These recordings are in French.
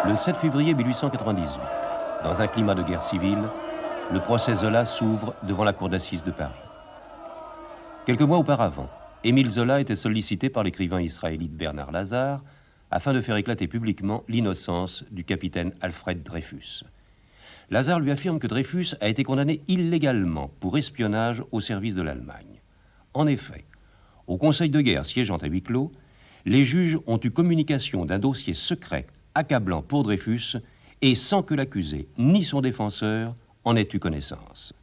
Le 7 février 1898, dans un climat de guerre civile, le procès Zola s'ouvre devant la cour d'assises de Paris. Quelques mois auparavant, Émile Zola était sollicité par l'écrivain israélite Bernard Lazare afin de faire éclater publiquement l'innocence du capitaine Alfred Dreyfus. Lazare lui affirme que Dreyfus a été condamné illégalement pour espionnage au service de l'Allemagne. En effet, au Conseil de guerre siégeant à huis clos, les juges ont eu communication d'un dossier secret accablant pour Dreyfus et sans que l'accusé ni son défenseur en ait eu connaissance.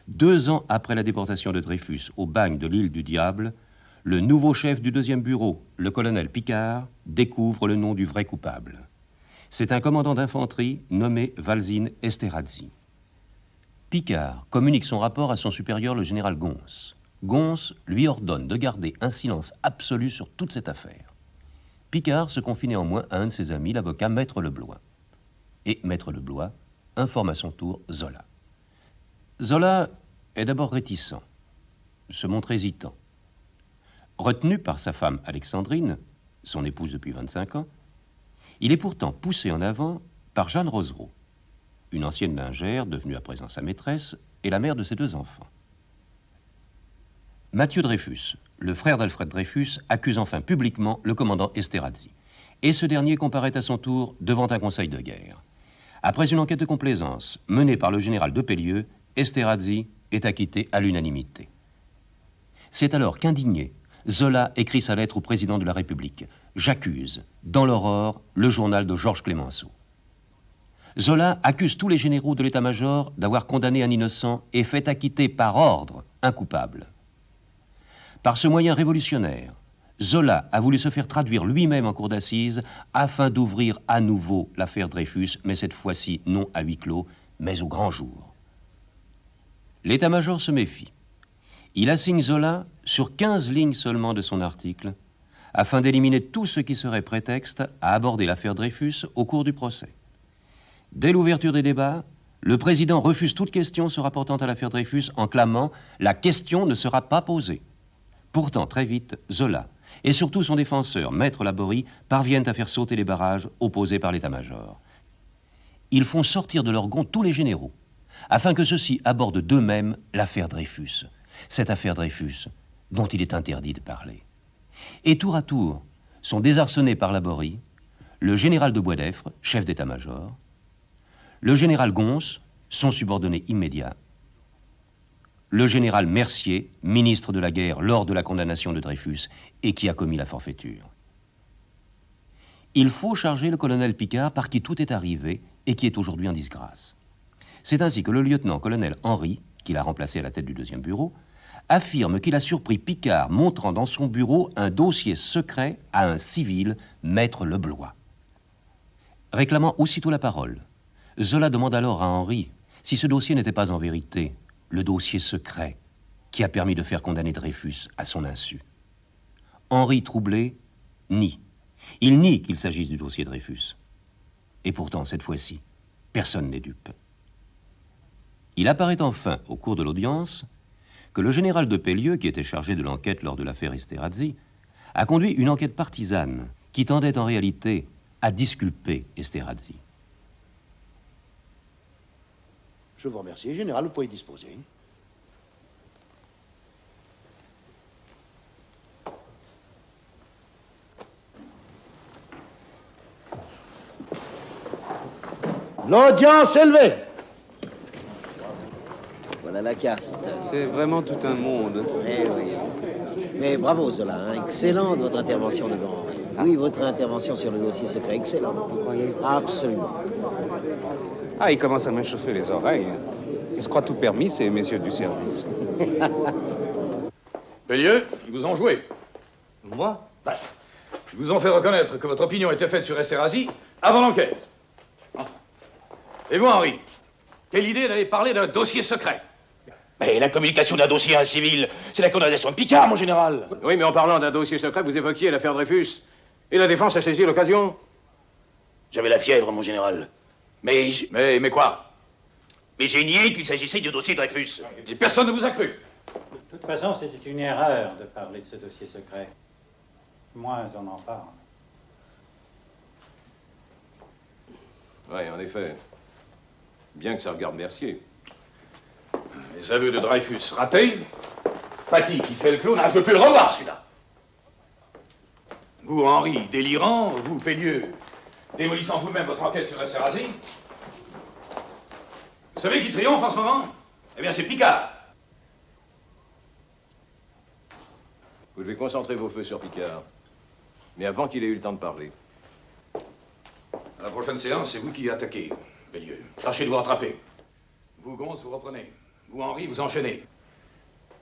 2 ans après la déportation de Dreyfus au bagne de l'île du Diable, le nouveau chef du 2e bureau, le colonel Picquart, découvre le nom du vrai coupable. C'est un commandant d'infanterie nommé Valzine Esterhazy. Picquart communique son rapport à son supérieur, le général Gons. Gons lui ordonne de garder un silence absolu sur toute cette affaire. Picquart se confie néanmoins à un de ses amis, l'avocat Maître Leblois. Et Maître Leblois informe à son tour Zola. Zola est d'abord réticent, se montre hésitant. Retenu par sa femme Alexandrine, son épouse depuis 25 ans, il est pourtant poussé en avant par Jeanne Rosereau, une ancienne lingère devenue à présent sa maîtresse et la mère de ses 2 enfants. Mathieu Dreyfus, le frère d'Alfred Dreyfus, accuse enfin publiquement le commandant Esterhazy. Et ce dernier comparaît à son tour devant un conseil de guerre. Après une enquête de complaisance menée par le général Depellieux, Esterhazy est acquitté à l'unanimité. C'est alors qu'indigné, Zola écrit sa lettre au président de la République. « J'accuse, dans l'Aurore, le journal de Georges Clémenceau ». Zola accuse tous les généraux de l'état-major d'avoir condamné un innocent et fait acquitter par ordre un coupable. Par ce moyen révolutionnaire, Zola a voulu se faire traduire lui-même en cour d'assises afin d'ouvrir à nouveau l'affaire Dreyfus, mais cette fois-ci non à huis clos, mais au grand jour. L'état-major se méfie. Il assigne Zola sur 15 lignes seulement de son article, afin d'éliminer tout ce qui serait prétexte à aborder l'affaire Dreyfus au cours du procès. Dès l'ouverture des débats, le président refuse toute question se rapportant à l'affaire Dreyfus en clamant « La question ne sera pas posée ». Pourtant, très vite, Zola et surtout son défenseur, Maître Laborie, parviennent à faire sauter les barrages opposés par l'état-major. Ils font sortir de leur gonds tous les généraux, afin que ceux-ci abordent d'eux-mêmes l'affaire Dreyfus. Cette affaire Dreyfus, dont il est interdit de parler. Et tour à tour sont désarçonnés par Laborie le général de Boisdeffre, chef d'état-major, le général Gons, son subordonné immédiat, le général Mercier, ministre de la guerre lors de la condamnation de Dreyfus et qui a commis la forfaiture. Il faut charger le colonel Picquart par qui tout est arrivé et qui est aujourd'hui en disgrâce. C'est ainsi que le lieutenant-colonel Henry, qui l'a remplacé à la tête du 2e bureau, affirme qu'il a surpris Picquart montrant dans son bureau un dossier secret à un civil, Maître Leblois. Réclamant aussitôt la parole, Zola demande alors à Henry si ce dossier n'était pas en vérité le dossier secret qui a permis de faire condamner Dreyfus à son insu. Henry, troublé, nie. Il nie qu'il s'agisse du dossier Dreyfus. Et pourtant, cette fois-ci, personne n'est dupe. Il apparaît enfin, au cours de l'audience, que le général Depellieux, qui était chargé de l'enquête lors de l'affaire Esterhazy, a conduit une enquête partisane qui tendait en réalité à disculper Esterhazy. Je vous remercie, général, vous pouvez disposer. L'audience est levée. Voilà la caste. C'est vraiment tout un monde. Eh oui. Mais bravo, Zola. Hein. Excellente votre intervention devant Henri. Oui, votre intervention sur le dossier secret, excellent. Vous croyez? Absolument. Ah, il commence à m'échauffer les oreilles. Il se croit tout permis, ces messieurs du service. Bellieux, ils vous ont joué. Moi? Ils vous ont fait reconnaître que votre opinion était faite sur Esterhazy avant l'enquête. Et vous, Henri, quelle idée d'aller parler d'un dossier secret? Mais la communication d'un dossier à un civil, c'est la condamnation de Picquart, mon général. Oui, mais en parlant d'un dossier secret, vous évoquiez l'affaire Dreyfus. Et la défense a saisi l'occasion. J'avais la fièvre, mon général. Mais quoi? Mais j'ai nié qu'il s'agissait du dossier Dreyfus. Et personne ne vous a cru. De toute façon, c'était une erreur de parler de ce dossier secret. Moins on en parle. Oui, en effet. Bien que ça regarde Mercier. Les aveux de Dreyfus ratés. Paty qui fait le clown, je ne peux le revoir, celui-là. Vous, Henri, délirant. Vous, Pellieux, démolissant vous-même votre enquête sur Esterhazy. Vous savez qui triomphe en ce moment? Eh bien, c'est Picard. Vous devez concentrer vos feux sur Picard. Mais avant qu'il ait eu le temps de parler. À la prochaine séance, c'est vous qui attaquez, Pellieux. Tâchez de vous rattraper. Vous, Gonze, vous reprenez. Vous, Henri, vous enchaînez.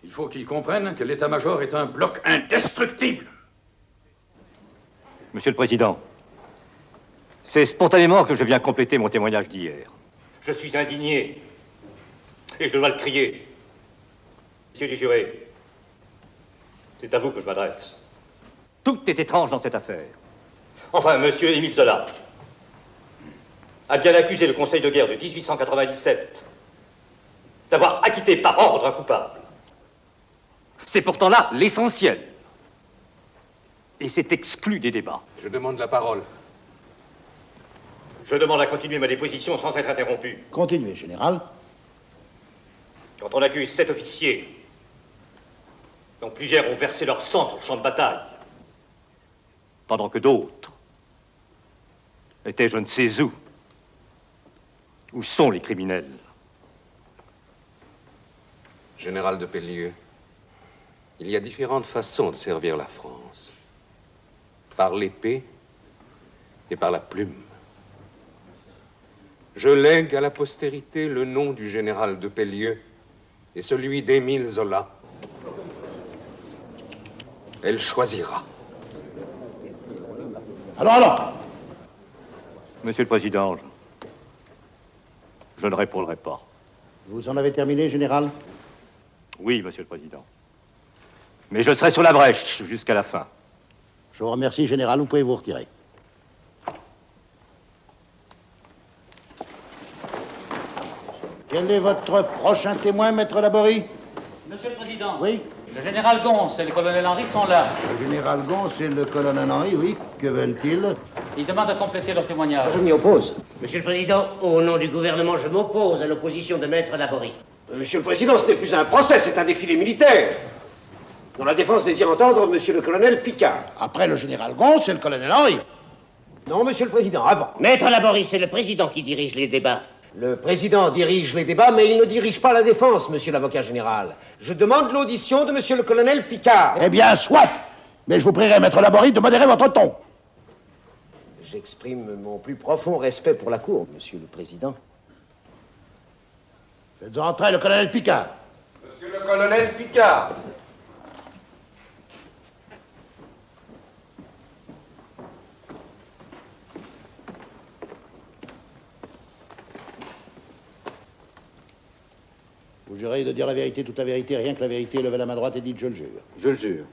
Il faut qu'ils comprennent que l'état-major est un bloc indestructible. Monsieur le Président, c'est spontanément que je viens compléter mon témoignage d'hier. Je suis indigné, et je dois le crier. Monsieur les jurés, c'est à vous que je m'adresse. Tout est étrange dans cette affaire. Enfin, monsieur Émile Zola a bien accusé le Conseil de guerre de 1897 d'avoir acquitté par ordre un coupable. C'est pourtant là l'essentiel. Et c'est exclu des débats. Je demande la parole. Je demande à continuer ma déposition sans être interrompu. Continuez, général. Quand on accuse 7 officiers, dont plusieurs ont versé leur sang sur le champ de bataille, pendant que d'autres étaient je ne sais où sont les criminels? Général de Pellieux, il y a différentes façons de servir la France. Par l'épée et par la plume. Je lègue à la postérité le nom du général de Pellieux et celui d'Émile Zola. Elle choisira. Alors Monsieur le Président, je ne répondrai pas. Vous en avez terminé, général? Oui, Monsieur le Président. Mais je serai sur la brèche jusqu'à la fin. Je vous remercie, général. Vous pouvez vous retirer. Quel est votre prochain témoin, maître Laborie? Monsieur le Président. Oui? Le général Gonse et le colonel Henry sont là. Le général Gonse et le colonel Henry, oui. Que veulent-ils? Ils demandent à compléter leur témoignage. Je m'y oppose. Monsieur le Président, au nom du gouvernement, je m'oppose à l'opposition de maître Laborie. Monsieur le Président, ce n'est plus un procès, c'est un défilé militaire. Dont la défense désire entendre monsieur le colonel Picard. Après le général Gonse et le colonel Henry. Non, monsieur le Président, avant. Maître Laborie, c'est le président qui dirige les débats. Le président dirige les débats, mais il ne dirige pas la défense, monsieur l'avocat général. Je demande l'audition de monsieur le colonel Picard. Eh bien, soit. Mais je vous prierai, maître Laborie, de modérer votre ton. J'exprime mon plus profond respect pour la Cour, monsieur le Président. Faites entrer le colonel Picard. Monsieur le colonel Picard. Vous jurez de dire la vérité, toute la vérité, rien que la vérité. Levez la main droite et dites « je le jure ». Je le jure.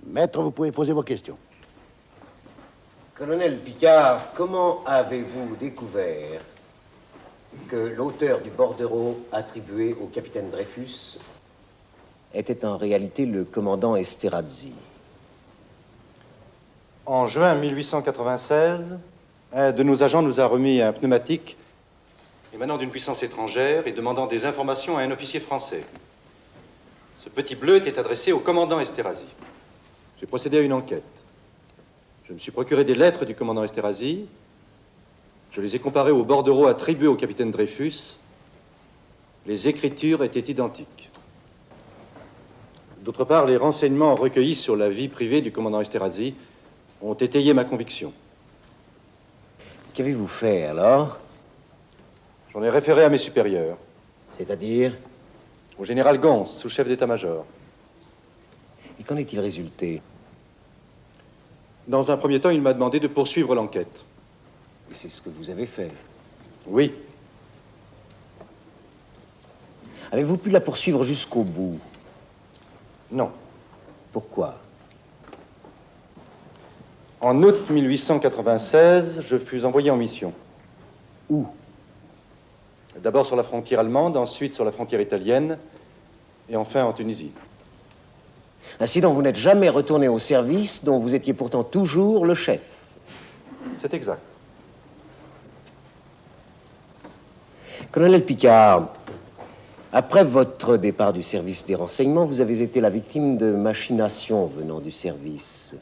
Maître, vous pouvez poser vos questions. Colonel Picard, comment avez-vous découvert que l'auteur du bordereau attribué au capitaine Dreyfus était en réalité le commandant Esterhazy? En juin 1896, un de nos agents nous a remis un pneumatique émanant d'une puissance étrangère et demandant des informations à un officier français. Ce petit bleu était adressé au commandant Esterhazy. J'ai procédé à une enquête. Je me suis procuré des lettres du commandant Esterhazy. Je les ai comparées au bordereau attribué au capitaine Dreyfus. Les écritures étaient identiques. D'autre part, les renseignements recueillis sur la vie privée du commandant Esterhazy ont étayé ma conviction. Qu'avez-vous fait alors? J'en ai référé à mes supérieurs. C'est-à-dire? Au général Gonse, sous-chef d'état-major. Et qu'en est-il résulté? Dans un premier temps, il m'a demandé de poursuivre l'enquête. Et c'est ce que vous avez fait? Oui. Avez-vous pu la poursuivre jusqu'au bout? Non. Pourquoi? En août 1896, je fus envoyé en mission. Où? D'abord sur la frontière allemande, ensuite sur la frontière italienne, et enfin en Tunisie. Ainsi donc, vous n'êtes jamais retourné au service dont vous étiez pourtant toujours le chef. C'est exact. Colonel Picard, après votre départ du service des renseignements, vous avez été la victime de machinations venant du service.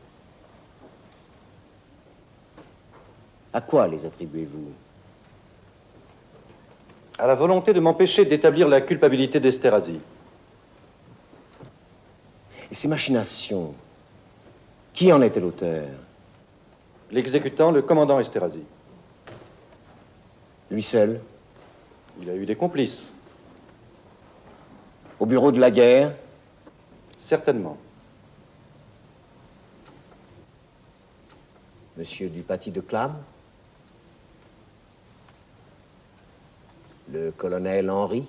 À quoi les attribuez-vous? À la volonté de m'empêcher d'établir la culpabilité d'Esterhazy. Et ces machinations, qui en était l'auteur? L'exécutant, le commandant Esterhazy. Lui seul? Il a eu des complices. Au bureau de la guerre? Certainement. Monsieur Dupaty de Clam? Le colonel Henry?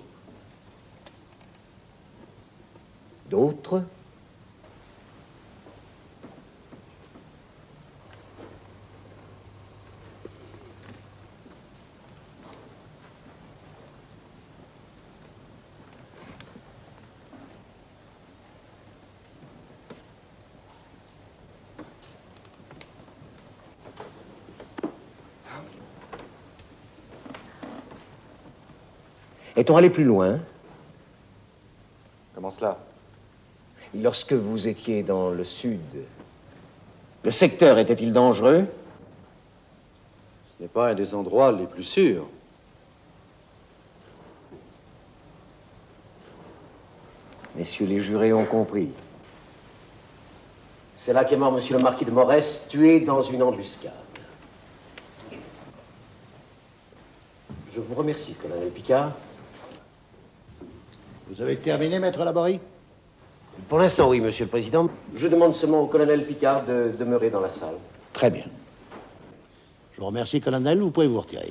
D'autres? Est-on allé plus loin? Comment cela? Lorsque vous étiez dans le sud, le secteur était-il dangereux? Ce n'est pas un des endroits les plus sûrs. Messieurs les jurés ont compris. C'est là qu'est mort monsieur le marquis de Morès, tué dans une embuscade. Je vous remercie, colonel Picard. Vous avez terminé, maître Laborie? Pour l'instant, oui, monsieur le président. Je demande seulement au colonel Picard de demeurer dans la salle. Très bien. Je vous remercie, colonel. Vous pouvez vous retirer.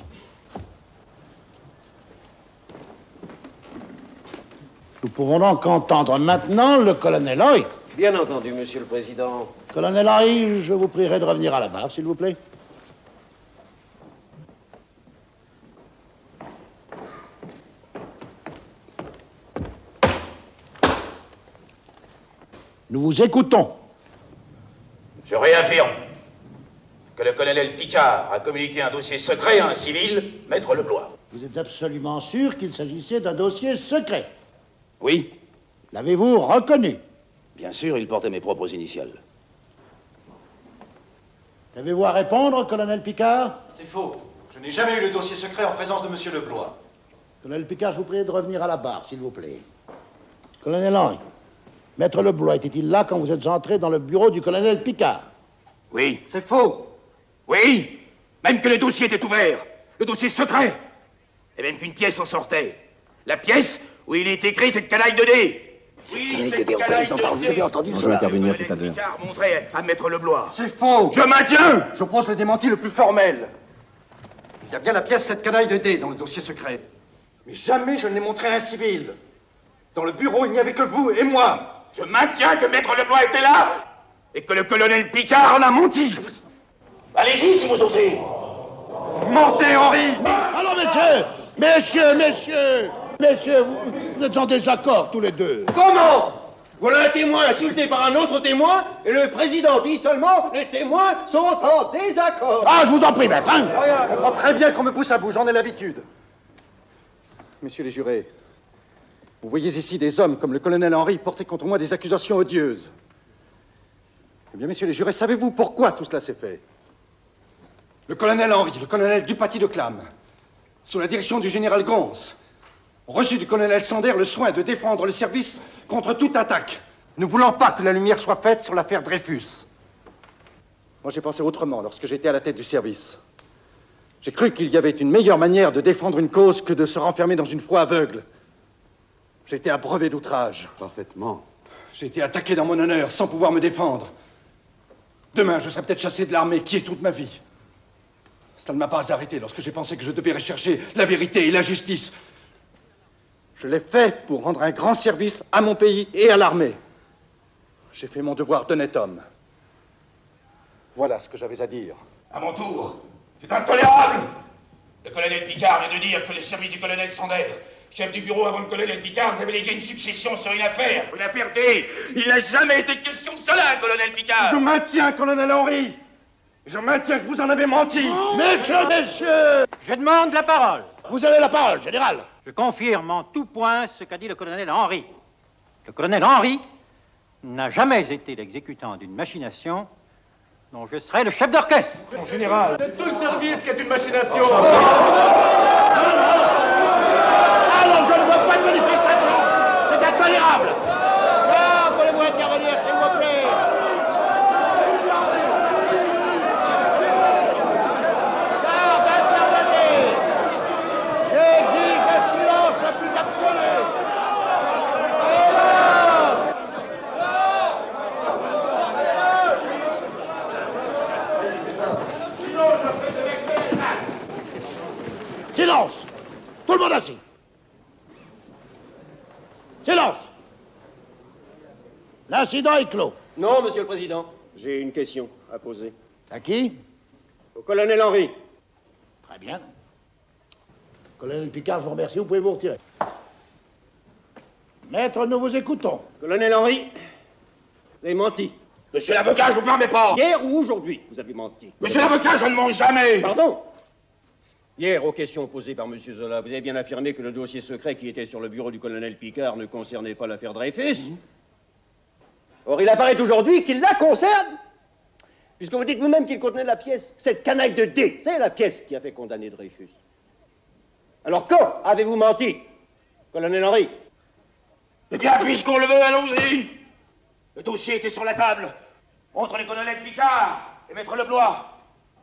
Nous pouvons donc entendre maintenant le colonel Henry. Bien entendu, monsieur le président. Colonel Henry, je vous prierai de revenir à la barre, s'il vous plaît. Nous vous écoutons. Je réaffirme que le colonel Picard a communiqué un dossier secret à un civil, maître Leblois. Vous êtes absolument sûr qu'il s'agissait d'un dossier secret? Oui. L'avez-vous reconnu? Bien sûr, il portait mes propres initiales. Avez-vous à répondre, colonel Picard? C'est faux. Je n'ai jamais eu le dossier secret en présence de monsieur Leblois. Colonel Picard, je vous prie de revenir à la barre, s'il vous plaît. Colonel Henry, maître Leblois était-il là quand vous êtes entré dans le bureau du colonel Picard? Oui. C'est faux. Oui. Même que le dossier était ouvert. Le dossier secret. Et même qu'une pièce en sortait. La pièce où il est écrit cette canaille de dés. Oui, cette canaille de dés. Vous avez entendu On ça? doit intervenir tout à l'heure. Picard montrait à maître Leblois. C'est faux. Je maintiens. J'oppose le démenti le plus formel. Il y a bien la pièce cette canaille de dés dans le dossier secret. Mais jamais je ne l'ai montré à un civil. Dans le bureau, il n'y avait que vous et moi. Je maintiens que maître Leblois était là et que le colonel Picard en a menti. Allez-y si vous osez. Mentez, Henri. Alors, messieurs, vous êtes en désaccord tous les deux. Comment? Voilà un témoin insulté par un autre témoin, et le président dit seulement les témoins sont en désaccord. Ah, je vous en prie, maître, hein? Je comprends très bien qu'on me pousse à bout, j'en ai l'habitude. Messieurs les jurés, vous voyez ici des hommes comme le colonel Henry porter contre moi des accusations odieuses. Eh bien, messieurs les jurés, savez-vous pourquoi tout cela s'est fait? Le colonel Henry, le colonel Dupaty de Clam, sous la direction du général Gons, ont reçu du colonel Sander le soin de défendre le service contre toute attaque, ne voulant pas que la lumière soit faite sur l'affaire Dreyfus. Moi, j'ai pensé autrement lorsque j'étais à la tête du service. J'ai cru qu'il y avait une meilleure manière de défendre une cause que de se renfermer dans une foi aveugle. J'ai été abreuvé d'outrage. Parfaitement. J'ai été attaqué dans mon honneur sans pouvoir me défendre. Demain, je serai peut-être chassé de l'armée, qui est toute ma vie. Cela ne m'a pas arrêté lorsque j'ai pensé que je devais rechercher la vérité et la justice. Je l'ai fait pour rendre un grand service à mon pays et à l'armée. J'ai fait mon devoir d'honnête homme. Voilà ce que j'avais à dire. À mon tour, c'est intolérable. Le colonel Picard vient de dire que le service du colonel Sander, chef du bureau avant le colonel Picard, nous avait légué une succession sur une affaire D. Il n'a jamais été question de cela, colonel Picard. Je maintiens, colonel Henry. Je maintiens que vous en avez menti. Messieurs, Je demande la parole. vous avez la parole, général. Je confirme en tout point ce qu'a dit le colonel Henry. Le colonel Henry n'a jamais été l'exécutant d'une machination dont je serai le chef d'orchestre. Mon général. C'est tout le service qui est une machination. Alors, je ne veux pas de manifestation. C'est intolérable. Là, voulez-vous intervenir, s'il vous plaît? Garde, intervenez. J'exige le silence le plus absolu. Silence! Tout le monde assis. Silence! L'incident est clos. Non, Monsieur le Président, j'ai une question à poser. À qui? Au colonel Henry. Très bien. Colonel Picard, je vous remercie. Vous pouvez vous retirer. Maître, nous vous écoutons. Colonel Henry, vous avez menti. Monsieur l'avocat, je vous permets pas. Hier ou aujourd'hui, vous avez menti. Monsieur l'avocat, je ne mens jamais. Pardon? Hier, aux questions posées par M. Zola, vous avez bien affirmé que le dossier secret qui était sur le bureau du colonel Picard ne concernait pas l'affaire Dreyfus. Or, il apparaît aujourd'hui qu'il la concerne, puisque vous dites vous-même qu'il contenait la pièce, cette canaille de dés. C'est la pièce qui a fait condamner Dreyfus. Alors, quand avez-vous menti, colonel Henry? Eh bien, puisqu'on le veut, allons-y. Le dossier était sur la table, entre les colonels Picard et Maître Leblois.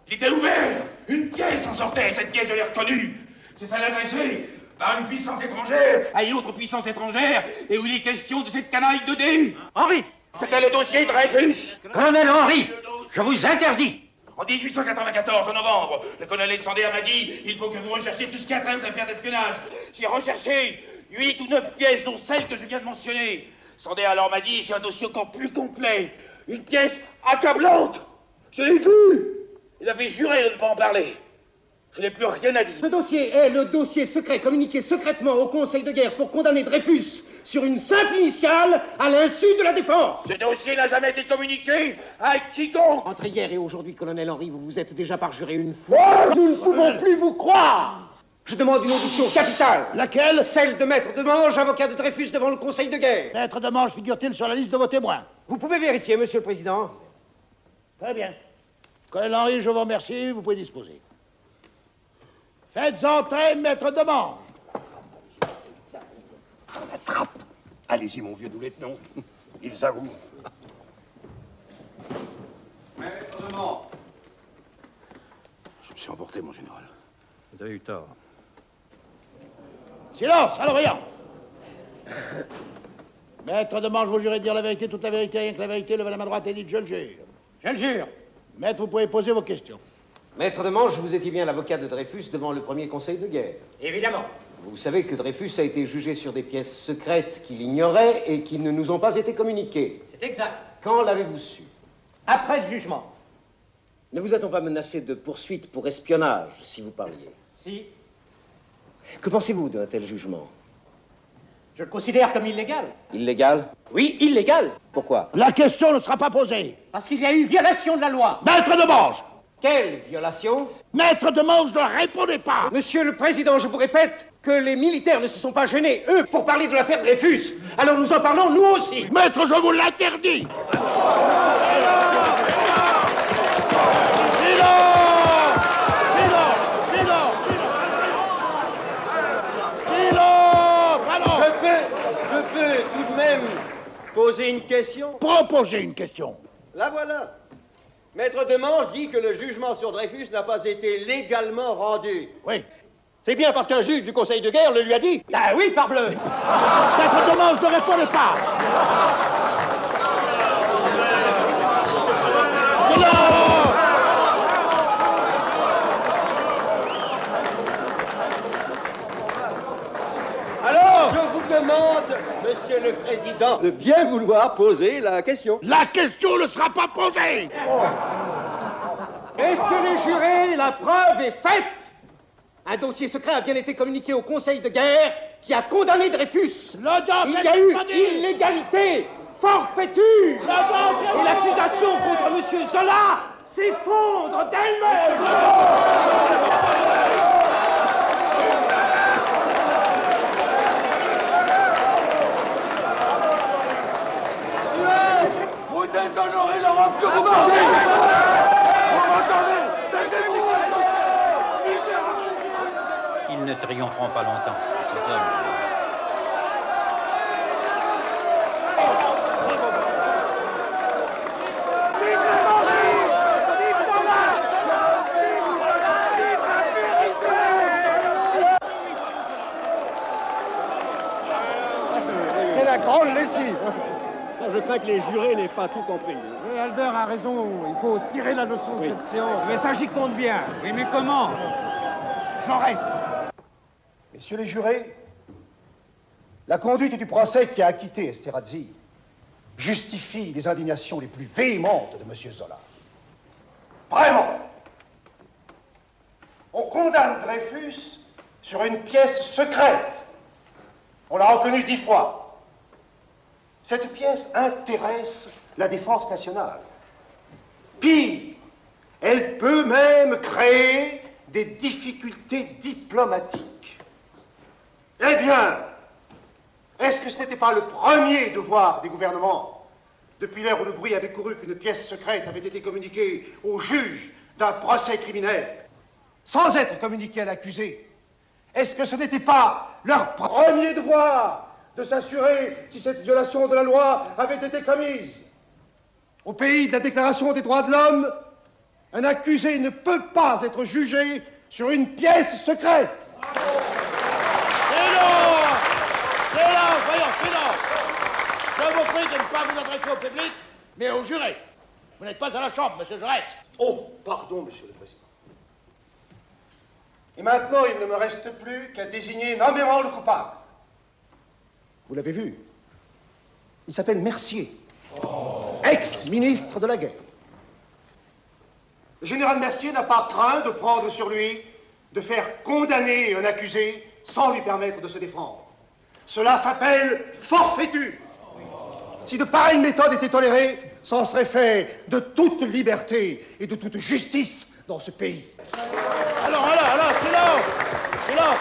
Il était ouvert. Une pièce en sortait. Cette pièce, je l'ai reconnue. C'est celle adressée par une puissance étrangère à une autre puissance étrangère et où il est question de cette canaille de dés. Henry! C'était le dossier Dreyfus. Colonel Henry, je vous interdis. En 1894, en novembre, le colonel Sanders m'a dit « Il faut que vous recherchiez plus qu'à 13 affaires d'espionnage. » J'ai recherché 8 ou 9 pièces, dont celle que je viens de mentionner. Sanders alors m'a dit « J'ai un dossier encore plus complet. Une pièce accablante. » Je l'ai vue. Il avait juré de ne pas en parler. Je n'ai plus rien à dire. Ce dossier est le dossier secret communiqué secrètement au Conseil de guerre pour condamner Dreyfus sur une simple initiale à l'insu de la défense. Ce dossier n'a jamais été communiqué à quiconque. Entre hier et aujourd'hui, colonel Henry, vous vous êtes déjà parjuré une fois. Nous ne pouvons plus vous croire. Je demande une audition capitale. Laquelle? Celle de Maître Demange, avocat de Dreyfus devant le Conseil de guerre. Maître Demange figure-t-il sur la liste de vos témoins? Vous pouvez vérifier, Monsieur le Président. Très bien. Colonel Henry, je vous remercie. Vous pouvez disposer. Faites entrer Maître Demange. On attrape. Allez-y, mon vieux lieutenant. Ils avouent. Maître Demange. Je me suis emporté, mon général. Vous avez eu tort. Silence, à l'Orient. Maître Demange, vous jurez de dire la vérité, toute la vérité, rien que la vérité. Levez la main droite et dites « Je le jure ». Je le jure. Maître, vous pouvez poser vos questions. Maître Demange, vous étiez bien l'avocat de Dreyfus devant le premier conseil de guerre. Évidemment. Vous savez que Dreyfus a été jugé sur des pièces secrètes qu'il ignorait et qui ne nous ont pas été communiquées. C'est exact. Quand l'avez-vous su? Après le jugement. Ne vous a-t-on pas menacé de poursuite pour espionnage, si vous parliez? Si. Que pensez-vous d'un tel jugement? Je le considère comme illégal. Illégal? Oui, illégal. Pourquoi? La question ne sera pas posée. Parce qu'il y a eu violation de la loi. Maître Demange! Quelle violation? Maître Demange, ne répondez pas! Monsieur le Président, je vous répète que les militaires ne se sont pas gênés, eux, pour parler de l'affaire Dreyfus. Alors nous en parlons, nous aussi. Maître, je vous l'interdis! Je peux tout de même poser une question? Proposer une question. La voilà. Maître Demange dit que le jugement sur Dreyfus n'a pas été légalement rendu. Oui. C'est bien parce qu'un juge du Conseil de guerre le lui a dit. Ah oui, parbleu. Maître Demange, ne répondez pas! Alors, je vous demande, Monsieur le Président, de bien vouloir poser la question. La question ne sera pas posée! Messieurs les jurés, la preuve est faite. Un dossier secret a bien été communiqué au Conseil de guerre qui a condamné Dreyfus. Il y a eu illégalité, forfaiture. Et l'accusation contre Monsieur Zola s'effondre d'elle-même. Vous déshonorez l'Europe que vous portez. Vous m'entendez? Taisez-vous. Ils ne triompheront pas longtemps, ces hommes. C'est la grande lessive. Ça, je crains que les jurés n'aient pas tout compris. Et Albert a raison, il faut tirer la leçon de cette séance. Mais ça, j'y compte bien. Oui, mais comment? Jaurès. Messieurs les jurés, la conduite du procès qui a acquitté Esterhazy justifie les indignations les plus véhémentes de M. Zola. Vraiment, on condamne Dreyfus sur une pièce secrète. On l'a reconnu 10 fois. Cette pièce intéresse la défense nationale. Pire, elle peut même créer des difficultés diplomatiques. Eh bien, est-ce que ce n'était pas le premier devoir des gouvernements, depuis l'heure où le bruit avait couru qu'une pièce secrète avait été communiquée au juge d'un procès criminel, sans être communiquée à l'accusé? Est-ce que ce n'était pas leur premier devoir de s'assurer si cette violation de la loi avait été commise? Au pays de la Déclaration des droits de l'homme, un accusé ne peut pas être jugé sur une pièce secrète. Silence, voyons, silence. Je vous prie de ne pas vous adresser au public, mais aux jurés. Vous n'êtes pas à la chambre, monsieur Jaurès. Oh, pardon, monsieur le Président. Et maintenant, il ne me reste plus qu'à désigner nommément le coupable. Vous l'avez vu, il s'appelle Mercier, ex-ministre de la guerre. Le général Mercier n'a pas craint de prendre sur lui de faire condamner un accusé sans lui permettre de se défendre. Cela s'appelle forfaiture. Si de pareilles méthodes étaient tolérées, c'en serait fait de toute liberté et de toute justice dans ce pays. Alors, silence. Silence.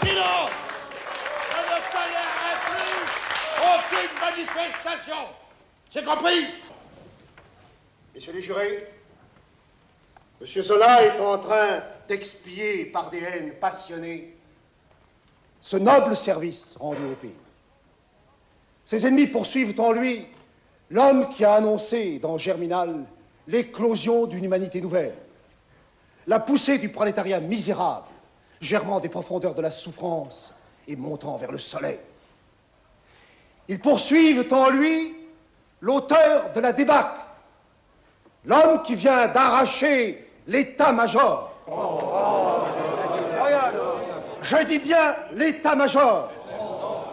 Silence. Je ne tolérerai plus aucune manifestation. C'est compris? Messieurs les jurés, M. Zola est en train d'expier par des haines passionnées ce noble service rendu au pays. Ses ennemis poursuivent en lui l'homme qui a annoncé dans Germinal l'éclosion d'une humanité nouvelle, la poussée du prolétariat misérable, germant des profondeurs de la souffrance et montant vers le soleil. Ils poursuivent en lui l'auteur de la débâcle, l'homme qui vient d'arracher l'état-major. Je dis bien l'état-major,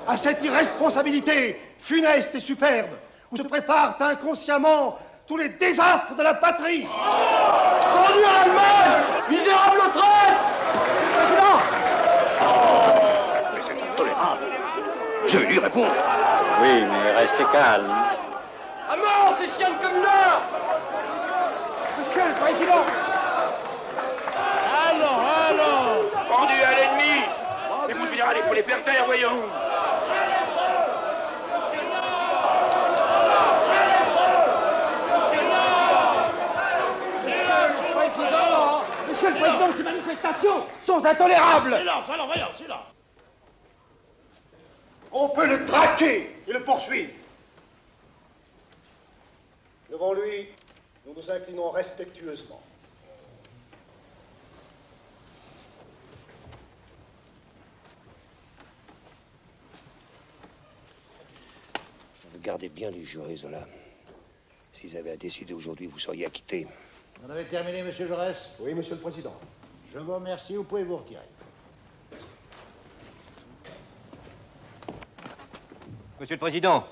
à cette irresponsabilité funeste et superbe où se préparent inconsciemment tous les désastres de la patrie. Rendu à l'Allemagne, misérable traître. Président! Mais c'est intolérable. Je vais lui répondre. Oui, mais restez calme. À mort, ces chiens de communards. Monsieur le Président. Allons. Rendu à l'ennemi. Et mon général, il faut les faire taire, voyons-vous. Monsieur le Président, ces manifestations sont intolérables. Silence, alors, voyons, silence. On peut le traquer et le poursuivre. Devant lui, nous nous inclinons respectueusement. Vous gardez bien les jurés, Zola. S'ils avaient à décider aujourd'hui, vous seriez acquitté. Vous en avez terminé, monsieur Jaurès? Oui, monsieur le Président. Je vous remercie, vous pouvez vous retirer. Monsieur le Président,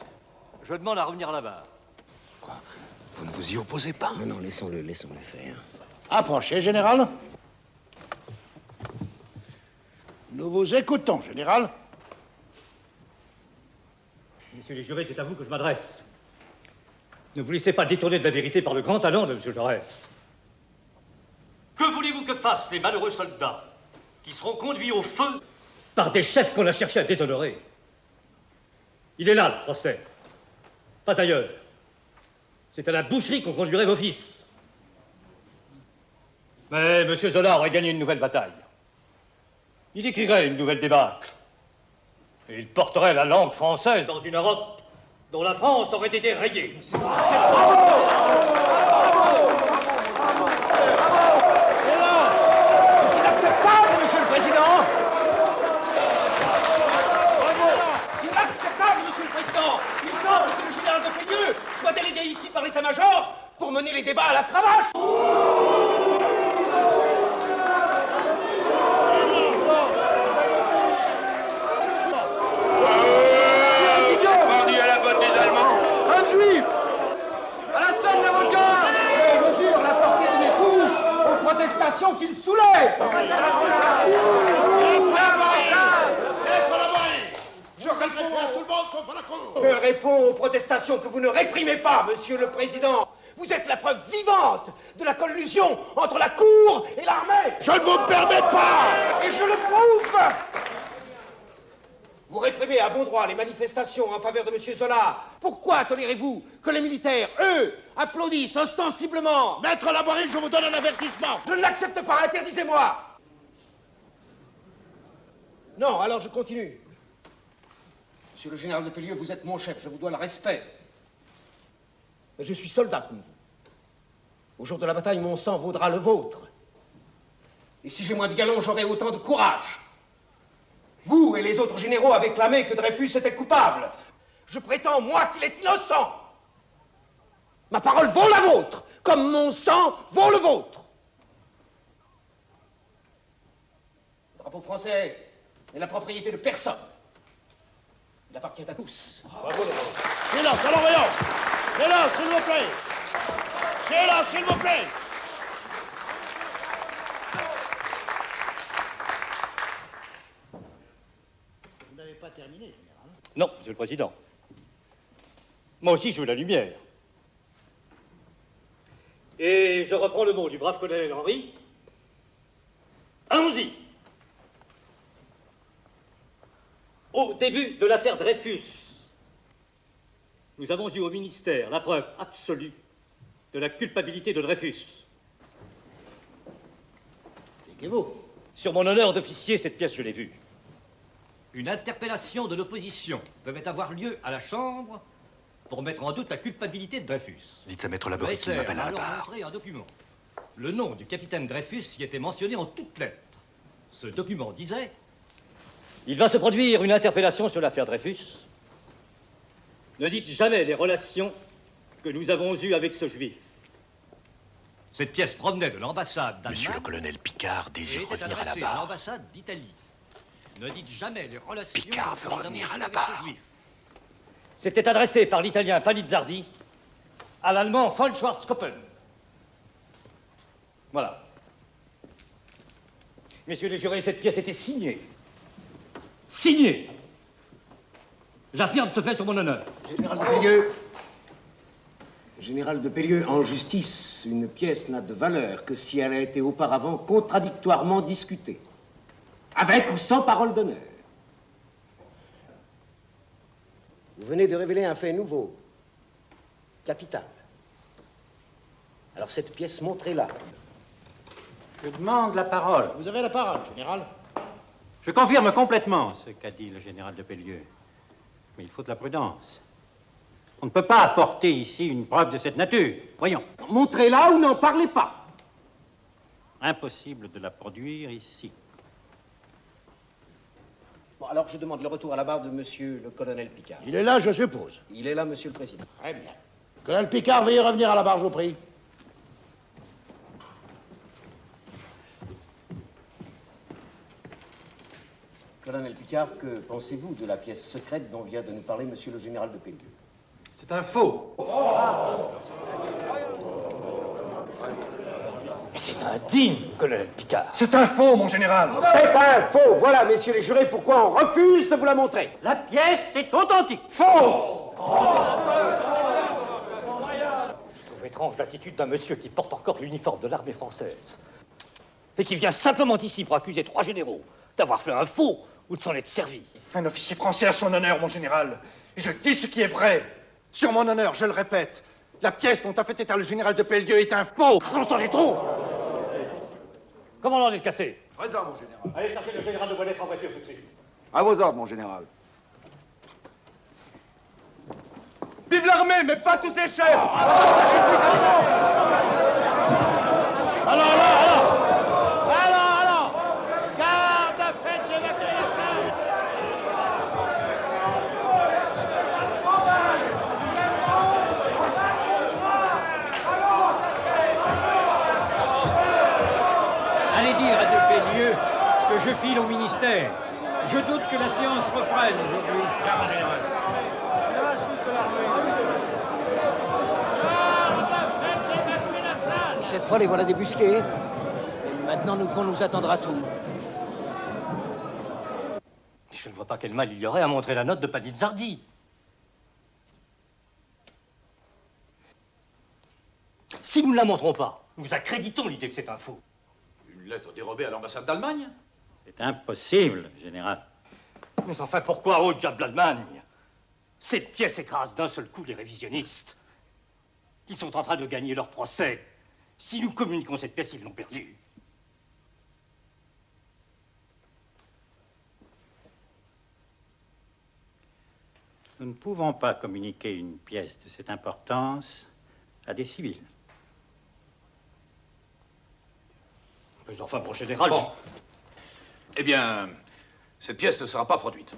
je demande à revenir à la barre. Quoi? Vous ne vous y opposez pas? Non, laissons-le faire. Approchez, général. Nous vous écoutons, général. Messieurs les jurés, c'est à vous que je m'adresse. Ne vous laissez pas détourner de la vérité par le grand talent de M. Jaurès. Que voulez-vous que fassent les malheureux soldats qui seront conduits au feu par des chefs qu'on a cherché à déshonorer? Il est là, le procès. Pas ailleurs. C'est à la boucherie qu'on conduirait vos fils. Mais M. Zola aurait gagné une nouvelle bataille. Il écrirait une nouvelle débâcle. Et il porterait la langue française dans une Europe dont la France aurait été rayée. Inacceptable, Monsieur le Président! Inacceptable, Monsieur le Président! Il semble que le général de Pellieux soit délégué ici par l'état-major pour mener les débats à la cravache! Vendu à la botte des Allemands! Un juif! À la scène d'avocat! Et mesure la portée de mes coups aux protestations qu'il soulève! Je réponds à tout le monde sauf à la cour. Je réponds aux protestations que vous ne réprimez pas, Monsieur le Président. Vous êtes la preuve vivante de la collusion entre la cour et l'armée. Je ne vous permets pas. Et je le prouve. Vous réprimez à bon droit les manifestations en faveur de Monsieur Zola. Pourquoi tolérez-vous que les militaires, eux, applaudissent ostensiblement? Maître Laborie, je vous donne un avertissement. Je ne l'accepte pas, interdisez-moi. Non, alors je continue. Monsieur le général de Pellieux, vous êtes mon chef, je vous dois le respect. Mais je suis soldat comme vous. Au jour de la bataille, mon sang vaudra le vôtre. Et si j'ai moins de galons, j'aurai autant de courage. Vous et les autres généraux avaient clamé que Dreyfus était coupable. Je prétends, moi, qu'il est innocent. Ma parole vaut la vôtre, comme mon sang vaut le vôtre. Le drapeau français n'est la propriété de personne. Il appartient à tous. Silence, allons voyons. Silence, s'il vous plaît. Silence, s'il vous plaît. Vous n'avez pas terminé, général. Non, Monsieur le Président. Moi aussi, je veux la lumière. Et je reprends le mot du brave colonel Henry. Allons-y. Au début de l'affaire Dreyfus, nous avons eu au ministère la preuve absolue de la culpabilité de Dreyfus. Expliquez-vous. Sur mon honneur d'officier, cette pièce, je l'ai vue. Une interpellation de l'opposition devait avoir lieu à la Chambre pour mettre en doute la culpabilité de Dreyfus. Dites à Maître Laborie qu'il m'appelle à la barre. Montré un document. Le nom du capitaine Dreyfus y était mentionné en toutes lettres. Ce document disait: il va se produire une interpellation sur l'affaire Dreyfus. Ne dites jamais les relations que nous avons eues avec ce juif. Cette pièce provenait de l'ambassade d'Allemagne. Monsieur le colonel Picard désire revenir à la barre. L'ambassade d'Italie. Ne dites jamais les relations. Picard veut revenir à la barre. C'était adressé par l'italien Palizzardi à l'allemand von Schwarzkoppen. Voilà. Messieurs les jurés, cette pièce était signée. Signée. J'affirme ce fait sur mon honneur. Général de Pellieux. Général de Pellieux, en justice, une pièce n'a de valeur que si elle a été auparavant contradictoirement discutée. Avec ou sans parole d'honneur. Vous venez de révéler un fait nouveau, capital. Alors cette pièce, montrez-la. Je demande la parole. Vous avez la parole, général. Je confirme complètement ce qu'a dit le général de Pellieux. Mais il faut de la prudence. On ne peut pas apporter ici une preuve de cette nature. Voyons. Montrez-la ou n'en parlez pas. Impossible de la produire ici. Bon, alors je demande le retour à la barre de monsieur le colonel Picard. Il est là, je suppose. Il est là, monsieur le président. Très bien. Colonel Picard, veuillez revenir à la barre, je vous prie. Colonel Picard, que pensez-vous de la pièce secrète dont vient de nous parler monsieur le général de Pellieux? C'est un faux. C'est indigne, colonel Picard. C'est un faux, mon général. C'est un faux. Voilà, messieurs les jurés, pourquoi on refuse de vous la montrer. La pièce est authentique. Fausse. Je trouve étrange l'attitude d'un monsieur qui porte encore l'uniforme de l'armée française et qui vient simplement ici pour accuser 3 généraux d'avoir fait un faux ou de s'en être servi. Un officier français a son honneur, mon général. Je dis ce qui est vrai. Sur mon honneur, je le répète. La pièce dont a fait état le général de Pellieu est un faux. J'entends les trop. Commandant Delcassé. Présent, mon général. Allez chercher le général de Boisdeffre en voiture tout de suite. À vos ordres, mon général. Vive l'armée, mais pas tous ses chefs. Alors, garde, faites évacuer la salle. Allez dire à De Pellieu que je file au ministère. Je doute que la séance reprenne aujourd'hui. Bien, mon général. Cette fois, les voilà débusqués. Maintenant, nous devons nous attendre à tout. Je ne vois pas quel mal il y aurait à montrer la note de Panizzardi. Si nous ne la montrons pas, nous accréditons l'idée que c'est un faux. Une lettre dérobée à l'ambassade d'Allemagne? C'est impossible, général. Mais enfin, pourquoi, au diable d'Allemagne? Cette pièce écrase d'un seul coup les révisionnistes. Ils sont en train de gagner leur procès. Si nous communiquons cette pièce, ils l'ont perdue. Nous ne pouvons pas communiquer une pièce de cette importance à des civils. Mais enfin, mon général... Bon. Eh bien, cette pièce ne sera pas produite.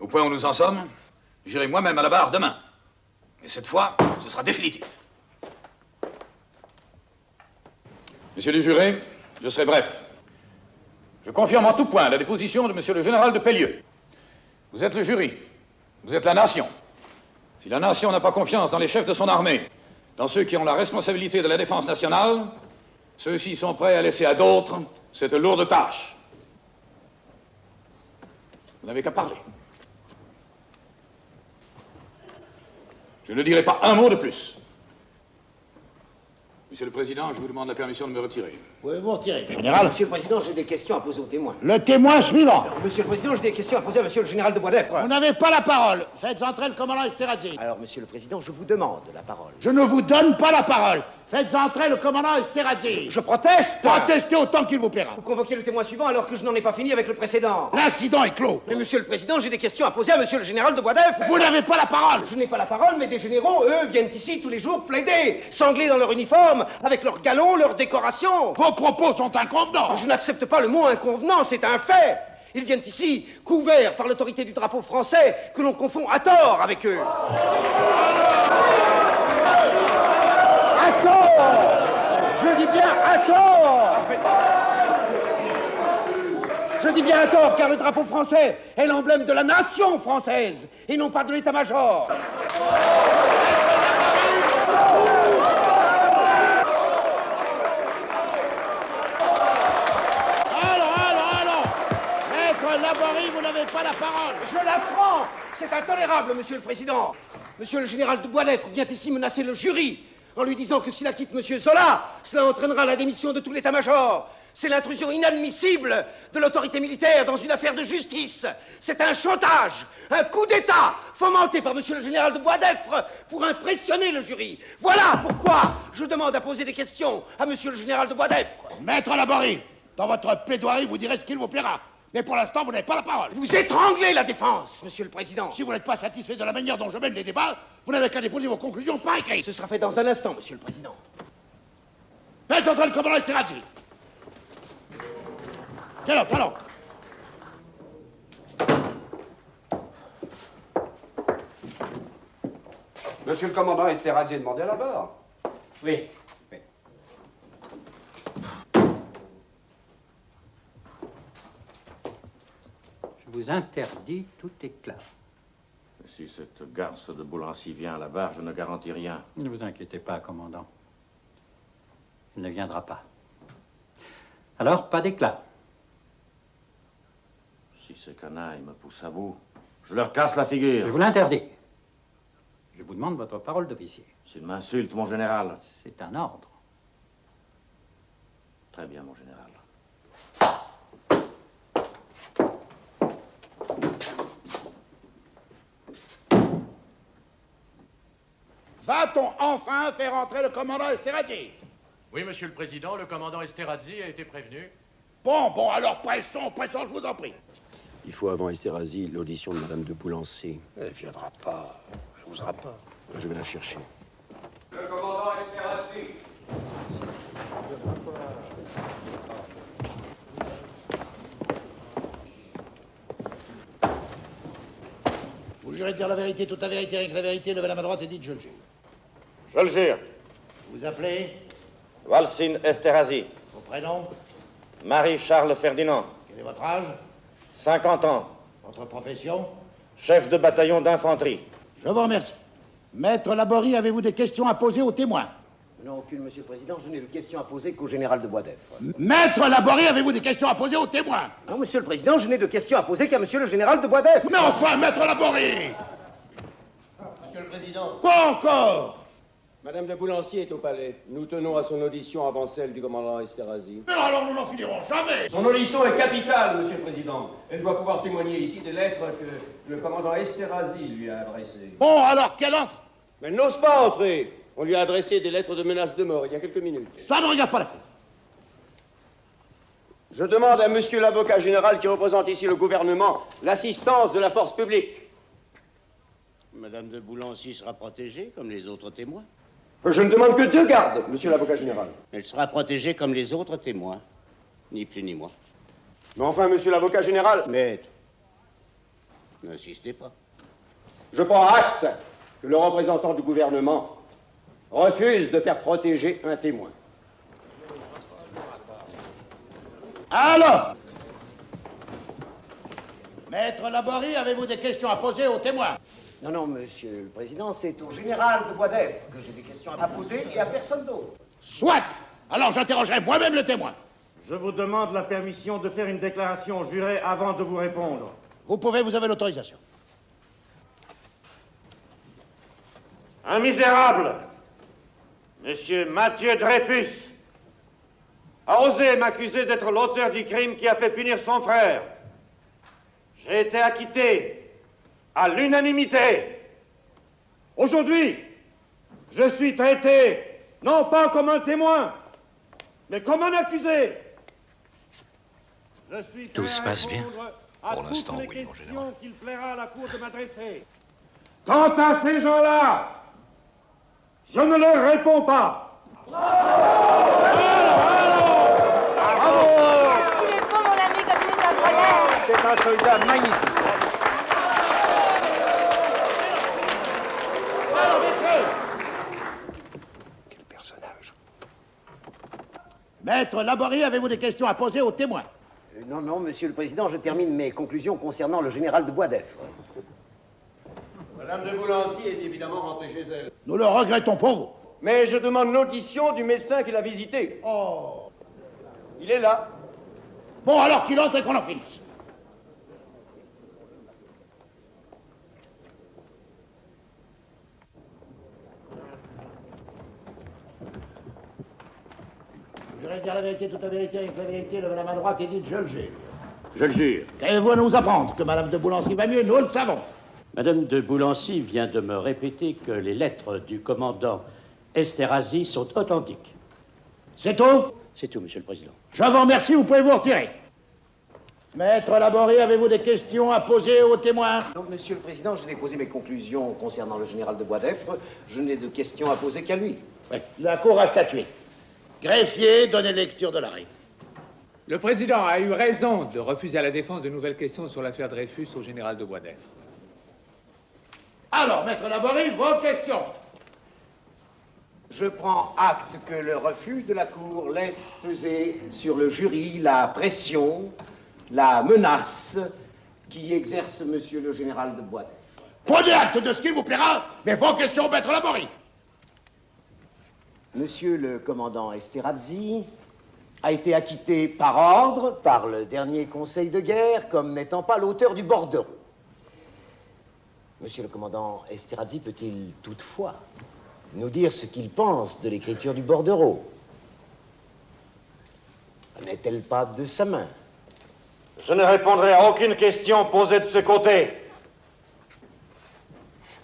Au point où nous en sommes, j'irai moi-même à la barre demain. Et cette fois, ce sera définitif. Monsieur le juré, je serai bref. Je confirme en tout point la déposition de monsieur le général de Pellieu. Vous êtes le jury. Vous êtes la nation. Si la nation n'a pas confiance dans les chefs de son armée, dans ceux qui ont la responsabilité de la défense nationale, ceux-ci sont prêts à laisser à d'autres cette lourde tâche. Vous n'avez qu'à parler. Je ne dirai pas un mot de plus. Monsieur le Président, je vous demande la permission de me retirer. Pouvez-vous retirer? Général. Monsieur le Président, j'ai des questions à poser aux témoins. Le témoin suivant. Alors, Monsieur le Président, j'ai des questions à poser à Monsieur le général de Boisdeffre. Vous n'avez pas la parole. Faites entrer le commandant Esterhazy. Alors, Monsieur le Président, je vous demande la parole. Je ne vous donne pas la parole. Faites entrer le commandant Esterhazy. Je proteste. Protestez autant qu'il vous plaira. Vous convoquez le témoin suivant alors que je n'en ai pas fini avec le précédent. L'incident est clos. Mais Monsieur le Président, j'ai des questions à poser à Monsieur le général de Boisdeffre. Vous n'avez pas la parole. Je n'ai pas la parole, mais des généraux, eux, viennent ici tous les jours plaider, sanglés dans leur uniforme, avec leurs galons, leurs décorations. Vos propos sont inconvenants. Je n'accepte pas le mot inconvenant, c'est un fait. Ils viennent ici, couverts par l'autorité du drapeau français, que l'on confond à tort avec eux. À tort. Je dis bien à tort. Je dis bien à tort, car le drapeau français est l'emblème de la nation française, et non pas de l'état-major. Alors, Maître Laborie, vous n'avez pas la parole. Je la prends. C'est intolérable, Monsieur le Président. Monsieur le général de Boisdeffre vient ici menacer le jury en lui disant que s'il acquitte Monsieur Zola, cela entraînera la démission de tout l'état-major. C'est l'intrusion inadmissible de l'autorité militaire dans une affaire de justice. C'est un chantage, un coup d'État fomenté par Monsieur le général de Boisdeffre pour impressionner le jury. Voilà pourquoi je demande à poser des questions à Monsieur le général de Boisdeffre. Maître Laborie, dans votre plaidoirie, vous direz ce qu'il vous plaira. Mais pour l'instant, vous n'avez pas la parole. Vous étranglez la défense, Monsieur le Président. Si vous n'êtes pas satisfait de la manière dont je mène les débats, vous n'avez qu'à déposer vos conclusions par écrit. Ce sera fait dans un instant, Monsieur le Président. Faites entrer le commandant Esterhazy. Allons. Monsieur le commandant Esterhazy est demandé à la barre. Oui. Je vous interdis tout éclat. Si cette garce de Boulancy vient à la barre, je ne garantis rien. Ne vous inquiétez pas, commandant. Il ne viendra pas. Alors, pas d'éclat. Si ces canailles me poussent à bout, je leur casse la figure. Je vous l'interdis. Je vous demande votre parole d'officier. S'ils m'insultent, mon général. C'est un ordre. Très bien, mon général. Va-t-on enfin faire entrer le commandant Esterhazy? Oui, monsieur le président, le commandant Esterhazy a été prévenu. Bon, alors pressons, je vous en prie. Il faut avant Esterhazy l'audition de Madame de Boulancy. Elle ne viendra pas. Elle n'osera pas. Je vais la chercher. Le commandant Esterhazy. Vous jurez de dire la vérité, toute la vérité, rien que la vérité, levez la main droite et dites je le jure. Je le jure. Vous appelez? Walsin Esterhazy. Vos prénoms? Marie-Charles Ferdinand. Quel est votre âge? 50 ans. Votre profession? Chef de bataillon d'infanterie. Je vous remercie. Maître Laborie, avez-vous des questions à poser aux témoins? Non, aucune, Monsieur le Président. Je n'ai de questions à poser qu'au général de Boisdeffre. Maître Laborie, avez-vous des questions à poser aux témoins? Non, Monsieur le Président, je n'ai de questions à poser qu'à Monsieur le général de Boisdeffre. Mais enfin, Maître Laborie! Monsieur le Président. Quoi encore? Madame de Boulancy est au palais. Nous tenons à son audition avant celle du commandant Esterhazy. Mais alors nous n'en finirons jamais! Son audition est capitale, Monsieur le Président. Elle doit pouvoir témoigner ici des lettres que le commandant Esterhazy lui a adressées. Bon, alors qu'elle entre? Mais elle n'ose pas entrer. On lui a adressé des lettres de menace de mort il y a quelques minutes. Ça ne regarde pas la cour. Je demande à Monsieur l'avocat général qui représente ici le gouvernement l'assistance de la force publique. Madame de Boulancy sera protégée comme les autres témoins. Je ne demande que 2 gardes, Monsieur l'avocat général. Elle sera protégée comme les autres témoins. Ni plus ni moins. Mais enfin, Monsieur l'avocat général... Maître, n'insistez pas. Je prends acte que le représentant du gouvernement refuse de faire protéger un témoin. Alors, Maître Laborie, avez-vous des questions à poser aux témoins? Non, Monsieur le Président, c'est au général de Boisdeffre que j'ai des questions à poser et à personne d'autre. Soit! Alors j'interrogerai moi-même le témoin. Je vous demande la permission de faire une déclaration jurée avant de vous répondre. Vous pouvez, vous avez l'autorisation. Un misérable, Monsieur Mathieu Dreyfus, a osé m'accuser d'être l'auteur du crime qui a fait punir son frère. J'ai été acquitté à l'unanimité. Aujourd'hui, je suis traité non pas comme un témoin, mais comme un accusé. Je suis Tout se passe bien. Pour l'instant, oui, mon général. qu'il plaira à la cour de m'adresser. Quant à ces gens-là, je ne leur réponds pas. C'est un soldat magnifique. Quel personnage. Maître Laborie, avez-vous des questions à poser aux témoins? Non, Monsieur le Président, je termine mes conclusions concernant le général de Boisdeffre. Madame de Boulancy est évidemment rentrée chez elle. Nous le regrettons pour vous. Mais je demande l'audition du médecin qui l'a visité. Oh. Il est là. Bon, alors qu'il entre et qu'on en finisse. Je vais dire la vérité, toute la vérité, avec la vérité, levez la main droite et dites je le jure. Je le jure. Qu'avez-vous à nous apprendre? Que Madame de Boulancy va mieux, nous le savons. Madame de Boulancy vient de me répéter que les lettres du commandant Esterhazy sont authentiques. C'est tout? C'est tout, Monsieur le Président. Je vous remercie, vous pouvez vous retirer. Maître Laborie, avez-vous des questions à poser aux témoins? Non, Monsieur le Président, je n'ai posé mes conclusions concernant le général de Boisdeffre. Je n'ai de questions à poser qu'à lui. Oui, la Cour a statué. Greffier, donnez lecture de l'arrêt. Le président a eu raison de refuser à la défense de nouvelles questions sur l'affaire Dreyfus au général de Boisdeffre. Alors, Maître Laborie, vos questions. Je prends acte que le refus de la Cour laisse peser sur le jury la pression, la menace qui exerce Monsieur le général de Boisdeffre. Prenez acte de ce qu'il vous plaira, mais vos questions, Maître Laborie. Monsieur le commandant Esterhazy a été acquitté par ordre par le dernier conseil de guerre comme n'étant pas l'auteur du bordereau. Monsieur le commandant Esterhazy peut-il toutefois nous dire ce qu'il pense de l'écriture du bordereau? N'est-elle pas de sa main? Je ne répondrai à aucune question posée de ce côté.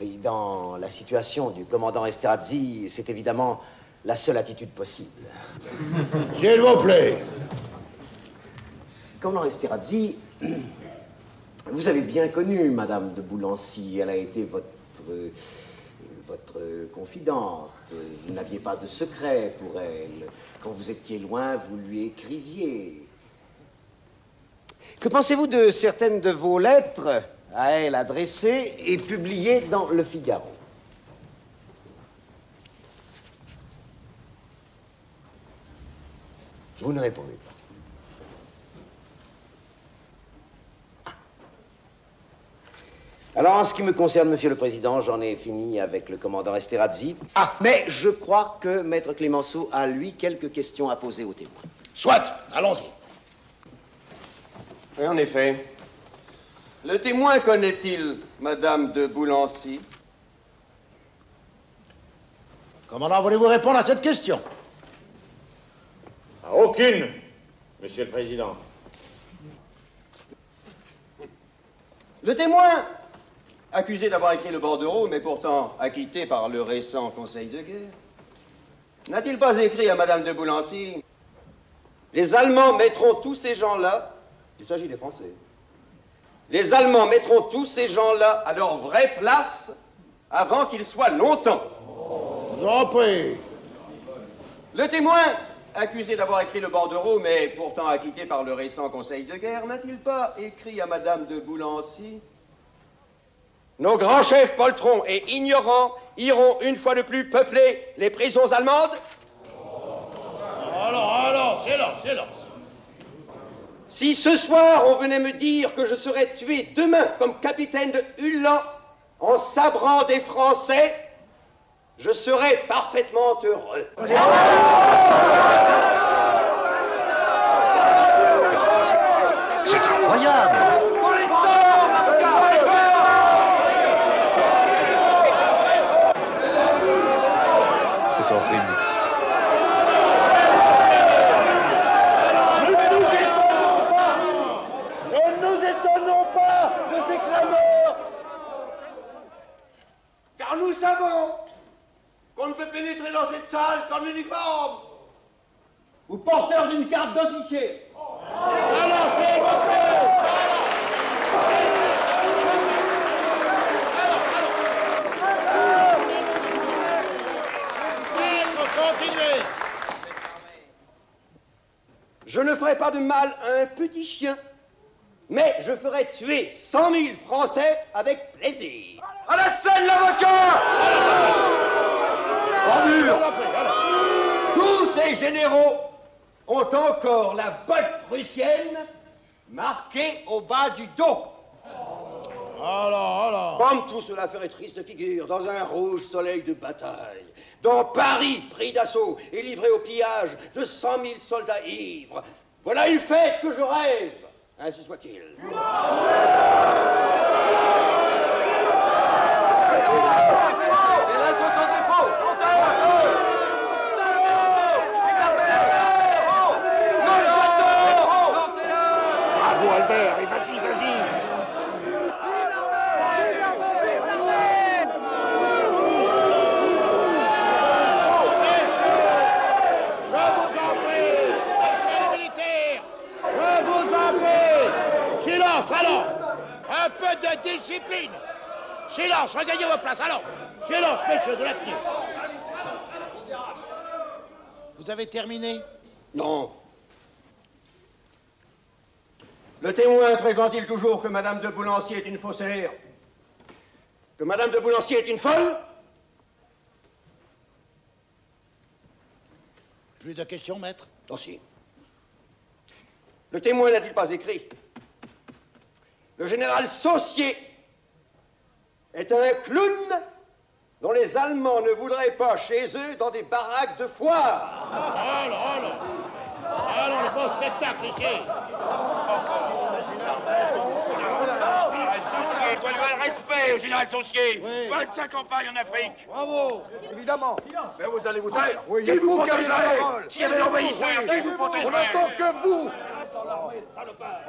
Et dans la situation du commandant Esterhazy, c'est évidemment la seule attitude possible. S'il vous plaît. Commandant Esterhazy, vous avez bien connu Madame de Boulancy. Elle a été votre confidente. Vous n'aviez pas de secret pour elle. Quand vous étiez loin, vous lui écriviez. Que pensez-vous de certaines de vos lettres à elle adressées et publiées dans Le Figaro? Vous ne répondez pas. Alors, en ce qui me concerne, Monsieur le Président, j'en ai fini avec le commandant Esterhazy. Ah, mais je crois que Maître Clémenceau a, lui, quelques questions à poser aux témoins. Soit, allons-y. Et en effet, le témoin connaît-il Madame de Boulancy? Commandant, voulez-vous répondre à cette question? Aucune, Monsieur le Président. Le témoin, accusé d'avoir écrit le bordereau, mais pourtant acquitté par le récent Conseil de guerre, n'a-t-il pas écrit à Madame de Boulancy: les Allemands mettront tous ces gens-là, il s'agit des Français, les Allemands mettront tous ces gens-là à leur vraie place avant qu'ils soient longtemps. Vous en prie. Le témoin, accusé d'avoir écrit le bordereau, mais pourtant acquitté par le récent Conseil de guerre, n'a-t-il pas écrit à Madame de Boulancy: nos grands chefs poltrons et ignorants iront une fois de plus peupler les prisons allemandes? Alors, silence. Si ce soir on venait me dire que je serais tué demain comme capitaine de Hullan en sabrant des Français, je serais parfaitement heureux. C'est incroyable. C'est horrible. Ne nous étonnons pas de ces clameurs, Car nous savons qu'on ne peut pénétrer dans cette salle qu'en uniforme ou porteur d'une carte d'officier. Alors, s'il vous plaît. Continuez. Je ne ferai pas de mal à un petit chien, mais je ferai tuer 100 000 Français avec plaisir. À la scène, l'avocat! Ordure! Tous ces généraux ont encore la botte prussienne marquée au bas du dos. Alors. Comme tout cela ferait triste figure dans un rouge soleil de bataille, dans Paris pris d'assaut et livré au pillage de 100 000 soldats ivres. Voilà une fête que je rêve, ainsi soit-il. C'est l'intention des faux! Bravo, Albert, et vas-y. Silence, allons. Un peu de discipline. Silence, regagnez vos places, allons. Silence, messieurs, de la tenue. Vous avez terminé? Non. Le témoin prétend-il toujours que Madame de Boulancy est une faussaire? Que Madame de Boulancy est une folle? Plus de questions, maître? Oh si. Le témoin n'a-t-il pas écrit: le général Saussier est un clown dont les Allemands ne voudraient pas chez eux dans des baraques de foire? Allons, le beau spectacle ici. Saussier, doit lui avoir le respect au général Saussier. Oui. 25 campagnes en Afrique. Bravo. Évidemment. Mais vous allez vous taire. Qui vous protégerait? Qui avait l'envahisseur? Qui vous protégerait? On n'entend que vous.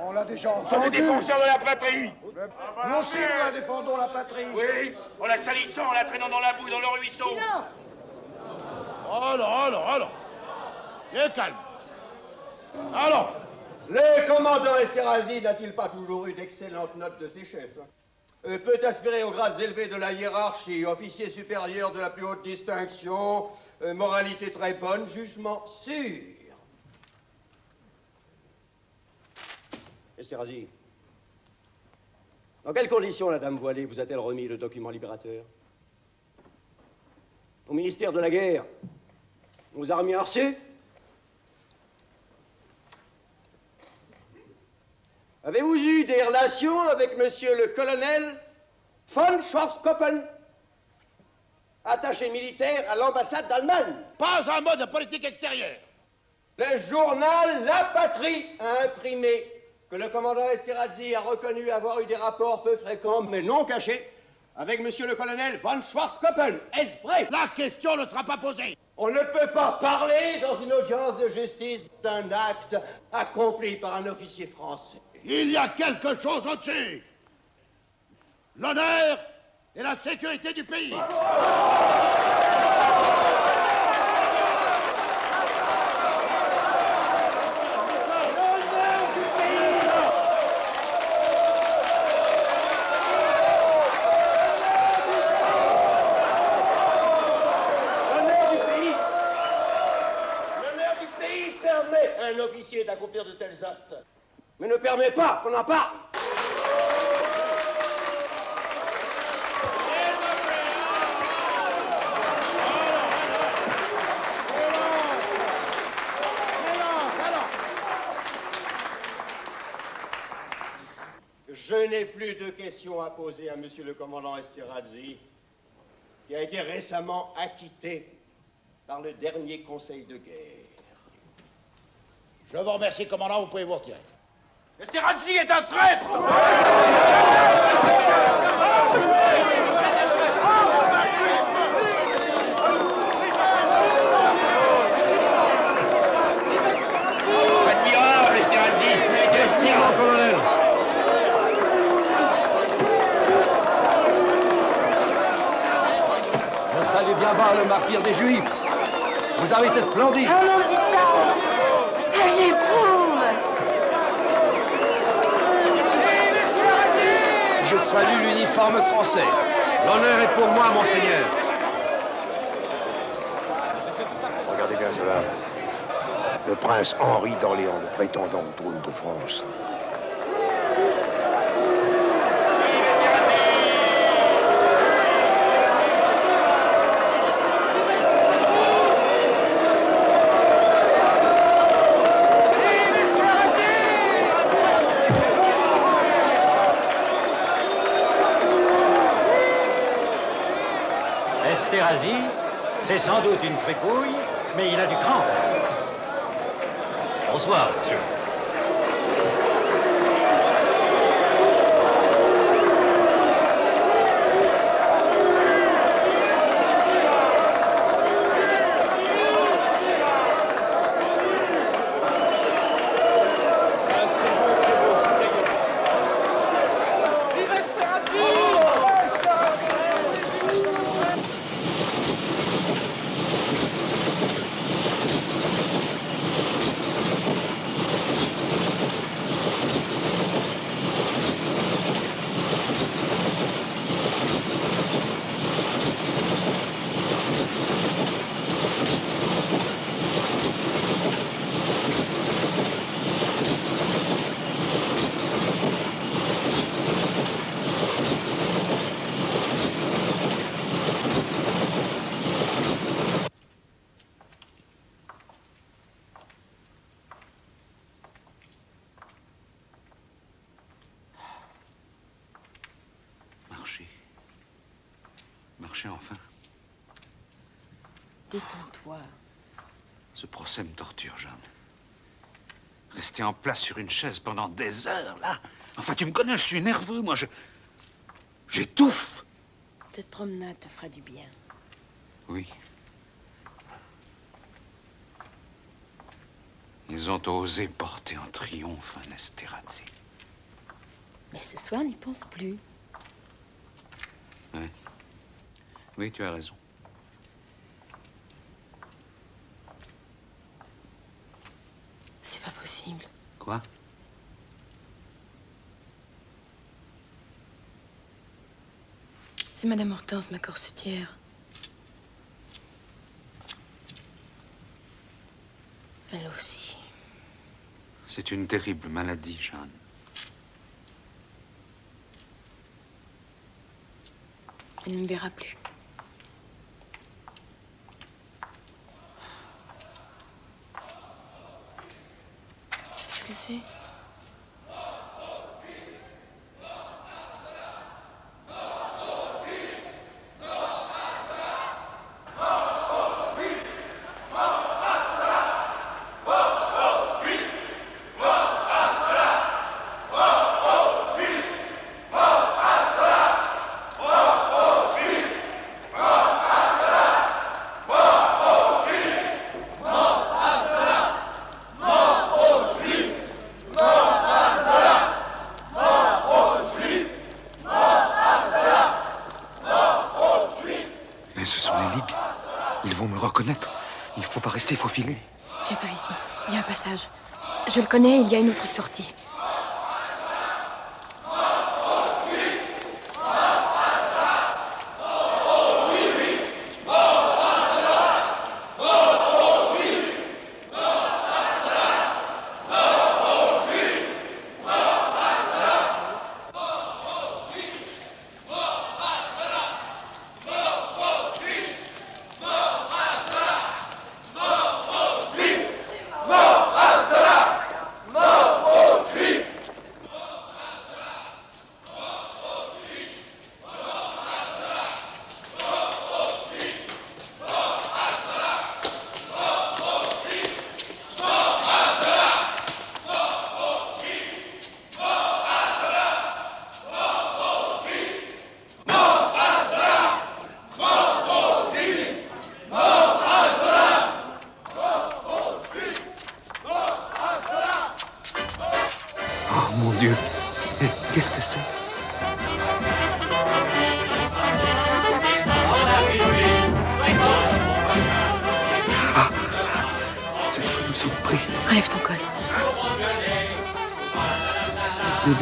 On l'a déjà Nous sommes entendu. des défenseurs de la patrie. Nous aussi, nous la défendons, la patrie. Oui, en la salissant, en la traînant dans la boue, dans le ruisseau. Alors. Et calme. Alors, le commandant Esterhazy n'a-t-il pas toujours eu d'excellentes notes de ses chefs? Peut aspirer aux grades élevés de la hiérarchie, officier supérieur de la plus haute distinction, moralité très bonne, jugement sûr. Esterhazy, dans quelles conditions la dame voilée vous a-t-elle remis le document libérateur? Au ministère de la Guerre, on vous a remis un reçu? Avez-vous eu des relations avec monsieur le colonel von Schwarzkoppen, attaché militaire à l'ambassade d'Allemagne? Pas un mot de politique extérieure. Le journal La Patrie a imprimé que le commandant Esterhazy a reconnu avoir eu des rapports peu fréquents, mais non cachés, avec monsieur le colonel von Schwarzkoppen. Est-ce vrai? La question ne sera pas posée. On ne peut pas parler dans une audience de justice d'un acte accompli par un officier français. Il y a quelque chose au-dessus. L'honneur et la sécurité du pays. L'honneur du pays permet à un officier d'accomplir de tels actes, mais ne permet pas qu'on en parle. Je n'ai plus de questions à poser à monsieur le commandant Esterhazy, qui a été récemment acquitté par le dernier conseil de guerre. Je vous remercie, commandant, vous pouvez vous retirer. Esterhazy est un traître. Admirable, Esterhazy. Vous avez été excellent, colonel. Je salue bien bas le martyr des Juifs. Vous avez été splendide. Un nom du temps. J'éprouve. Je salue l'uniforme français. L'honneur est pour moi, monseigneur. Regardez bien cela. Le prince Henri d'Orléans, le prétendant au trône de France. Esterhazy, c'est sans doute une fripouille, mais il a du cran. Bonsoir, monsieur. Marchez enfin. Détends-toi. Ce procès me torture, Jeanne. Rester en place sur une chaise pendant des heures, là. Enfin, tu me connais, je suis nerveux, moi, j'étouffe. Cette promenade te fera du bien. Oui. Et Ils ont osé porter en triomphe un Esterhazy. Mais ce soir, n'y pense plus. Oui. Oui, tu as raison. C'est pas possible. Quoi? C'est Madame Hortense, ma corsetière. Elle aussi. C'est une terrible maladie, Jeanne. Elle ne me verra plus. Qu'est-ce que c'est? Il faut filmer. Viens par ici. Il y a un passage. Je le connais, il y a une autre sortie. Qu'est-ce que c'est? Ah! Cette fois, nous sommes pris. Relève ton col. Mais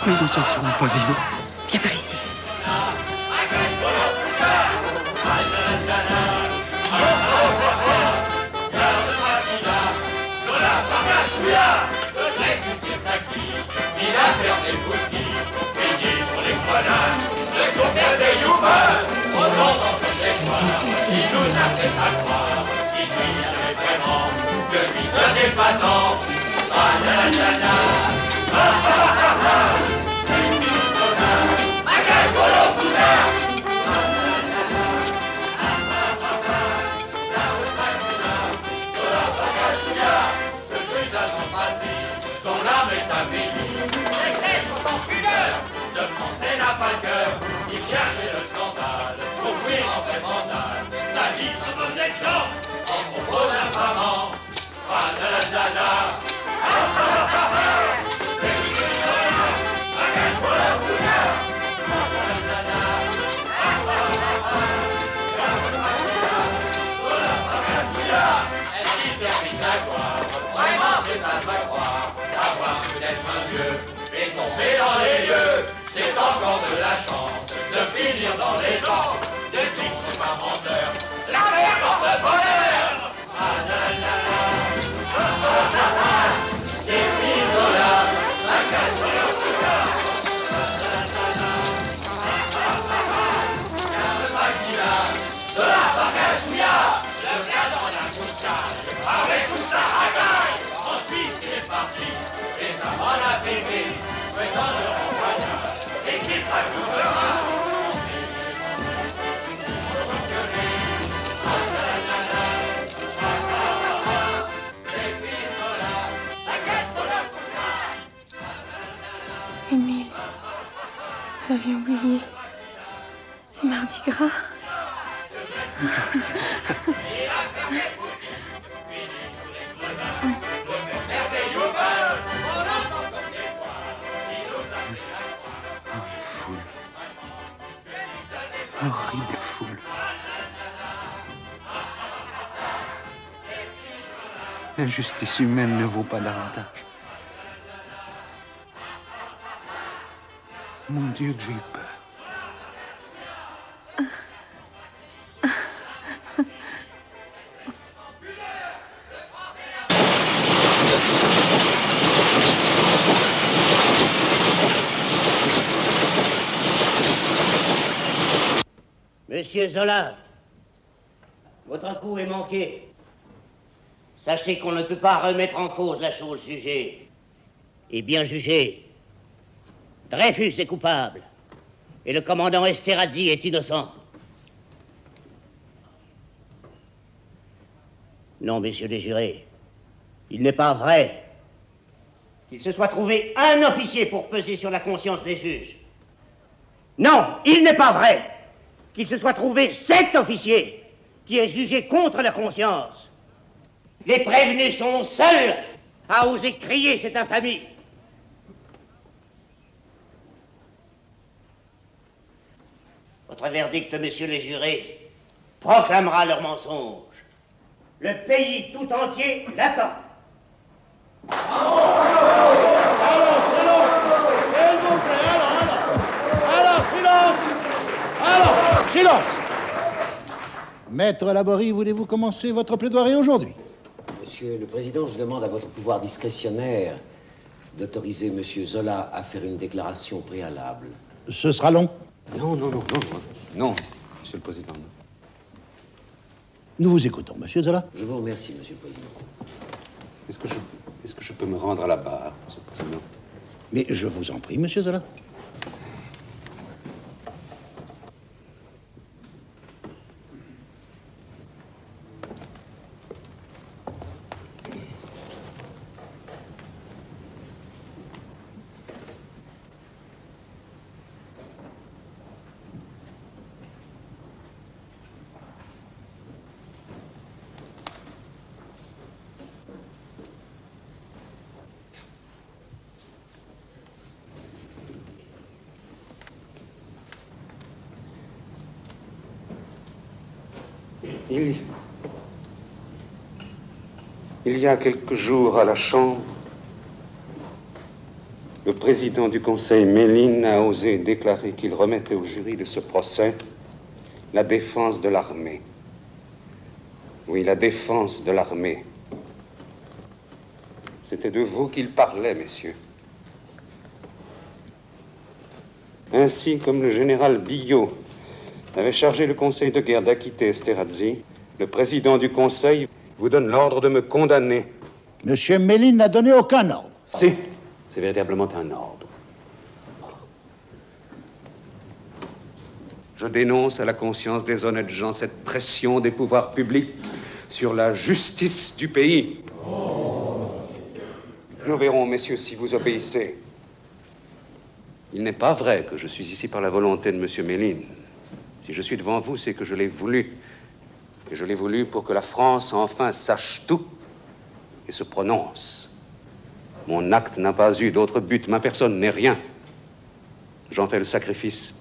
nous n'en sortirons pas vivants. Viens par ici. Il a fermé le boutique, payé pour les grenades, le contient des humains, au nom d'entre les noirs, il nous a fait à croire, qu'il lui avait vraiment, que lui ce n'est pas tant. Ah la la la, ah ah ah ah, c'est une grenade, ma cage pour l'eau cousin. Ah la la la, ah ah ah ah, la route Dracula, de la Bagachia, ce juge à son patrie, dont l'âme est amélie. Le Français n'a pas le cœur, il cherchait le scandale pour jouir en vrai vandale. Sa vie se posait de gens en propos d'infamants. Ah la la la la, ah ah ah ah, c'est une grenade, un gage pour la couleur. Ah la la la, ah ah ah ah, pour la Bagachia, elle disperse la gloire. Vraiment c'est pas à croire d'avoir pu être un vieux et tomber dans les lieux. C'est encore de la chance de finir dans les anses des victimes par menteur. La mer porte bonheur. Ah la la la, ah ah ah ah, c'est Pizola, la casse sur le couleur. Ah la la la, ah ah ah ah, le maquilla de la Bagachouilla, le gars dans la moustache, avec tout ça à gaille. En Suisse il est parti, et ça m'en a pété, faisant le renvoyage. Et qui fera tout fera. Émile, vous aviez oublié. C'est Mardi Gras. L'horrible foule. L'injustice humaine ne vaut pas davantage. Mon Dieu, que j'ai eu peur. Monsieur Zola, votre coup est manqué. Sachez qu'on ne peut pas remettre en cause la chose jugée. Et bien jugée. Dreyfus est coupable. Et le commandant Esterhazy est innocent. Non, messieurs les jurés, il n'est pas vrai qu'il se soit trouvé un officier pour peser sur la conscience des juges. Non, il n'est pas vrai qu'il se soit trouvé 7 officiers qui aient jugé contre leur conscience. Les prévenus sont seuls à oser crier cette infamie. Votre verdict, messieurs les jurés, proclamera leur mensonge. Le pays tout entier l'attend. Alors, silence! Alors, silence! Maître Laborie, voulez-vous commencer votre plaidoirie aujourd'hui? Monsieur le Président, je demande à votre pouvoir discrétionnaire d'autoriser Monsieur Zola à faire une déclaration préalable. Ce sera long. Non, Monsieur le Président. Non. Nous vous écoutons, Monsieur Zola. Je vous remercie, Monsieur le Président. Est-ce que je peux me rendre à la barre, Monsieur le Président? Mais je vous en prie, Monsieur Zola. Il y a quelques jours à la Chambre, le président du Conseil, Méline, a osé déclarer qu'il remettait au jury de ce procès la défense de l'armée. Oui, la défense de l'armée. C'était de vous qu'il parlait, messieurs. Ainsi comme le général Billot avait chargé le Conseil de guerre d'acquitter Esterhazy, le président du Conseil vous donne l'ordre de me condamner. Monsieur Méline n'a donné aucun ordre. Si, c'est véritablement un ordre. Je dénonce à la conscience des honnêtes gens cette pression des pouvoirs publics sur la justice du pays. Nous verrons, messieurs, si vous obéissez. Il n'est pas vrai que je suis ici par la volonté de monsieur Méline. Si je suis devant vous, c'est que je l'ai voulu. Et je l'ai voulu pour que la France enfin sache tout et se prononce. Mon acte n'a pas eu d'autre but, ma personne n'est rien. J'en fais le sacrifice.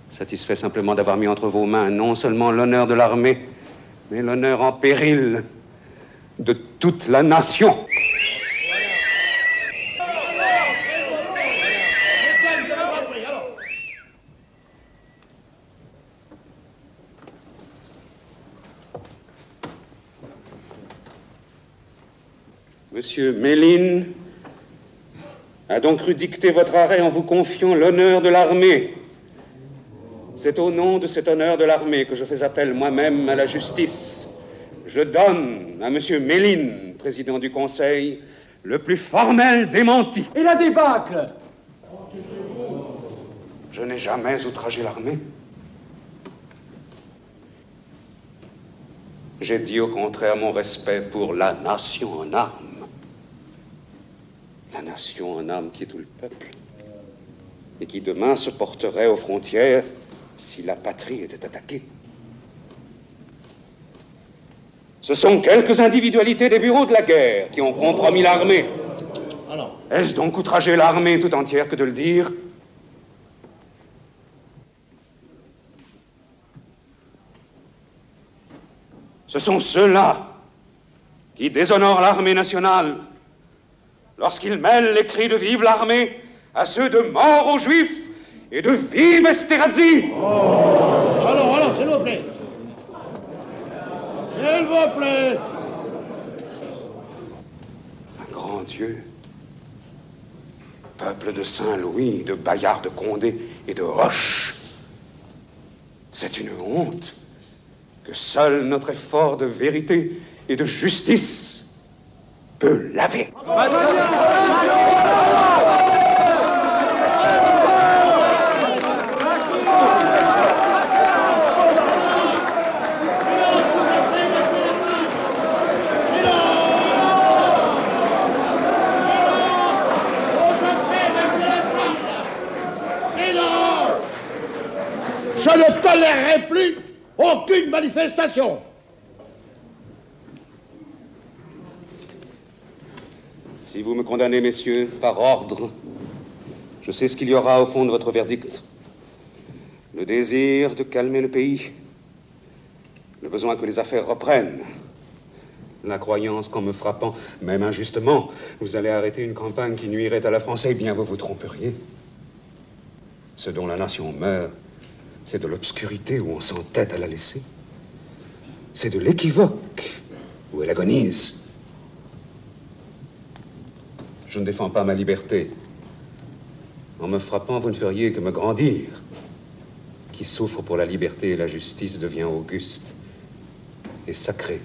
Satisfait simplement d'avoir mis entre vos mains non seulement l'honneur de l'armée, mais l'honneur en péril de toute la nation. Monsieur Méline a donc cru dicter votre arrêt en vous confiant l'honneur de l'armée. C'est au nom de cet honneur de l'armée que je fais appel moi-même à la justice. Je donne à monsieur Méline, président du Conseil, le plus formel démenti. Et la débâcle? Je n'ai jamais outragé l'armée. J'ai dit au contraire mon respect pour la nation en armes. La nation en âme qui est tout le peuple, et qui demain se porterait aux frontières si la patrie était attaquée. Ce sont quelques individualités des bureaux de la guerre qui ont compromis l'armée. Est-ce donc outrager l'armée tout entière que de le dire? Ce sont ceux-là qui déshonorent l'armée nationale lorsqu'ils mêlent les cris de vive l'armée à ceux de mort aux Juifs et de vive Esterhazy. Alors, s'il vous plaît. S'il vous plaît. Un grand Dieu, peuple de Saint-Louis, de Bayard de Condé et de Hoche, c'est une honte que seul notre effort de vérité et de justice peut laver. Je ne tolérerai plus aucune manifestation. Si vous me condamnez, messieurs, par ordre, je sais ce qu'il y aura au fond de votre verdict. Le désir de calmer le pays, le besoin que les affaires reprennent, la croyance qu'en me frappant, même injustement, vous allez arrêter une campagne qui nuirait à la France. Eh bien, vous vous tromperiez. Ce dont la nation meurt, c'est de l'obscurité où on s'entête à la laisser. C'est de l'équivoque où elle agonise. Je ne défends pas ma liberté. En me frappant, vous ne feriez que me grandir. Qui souffre pour la liberté et la justice devient auguste et sacré.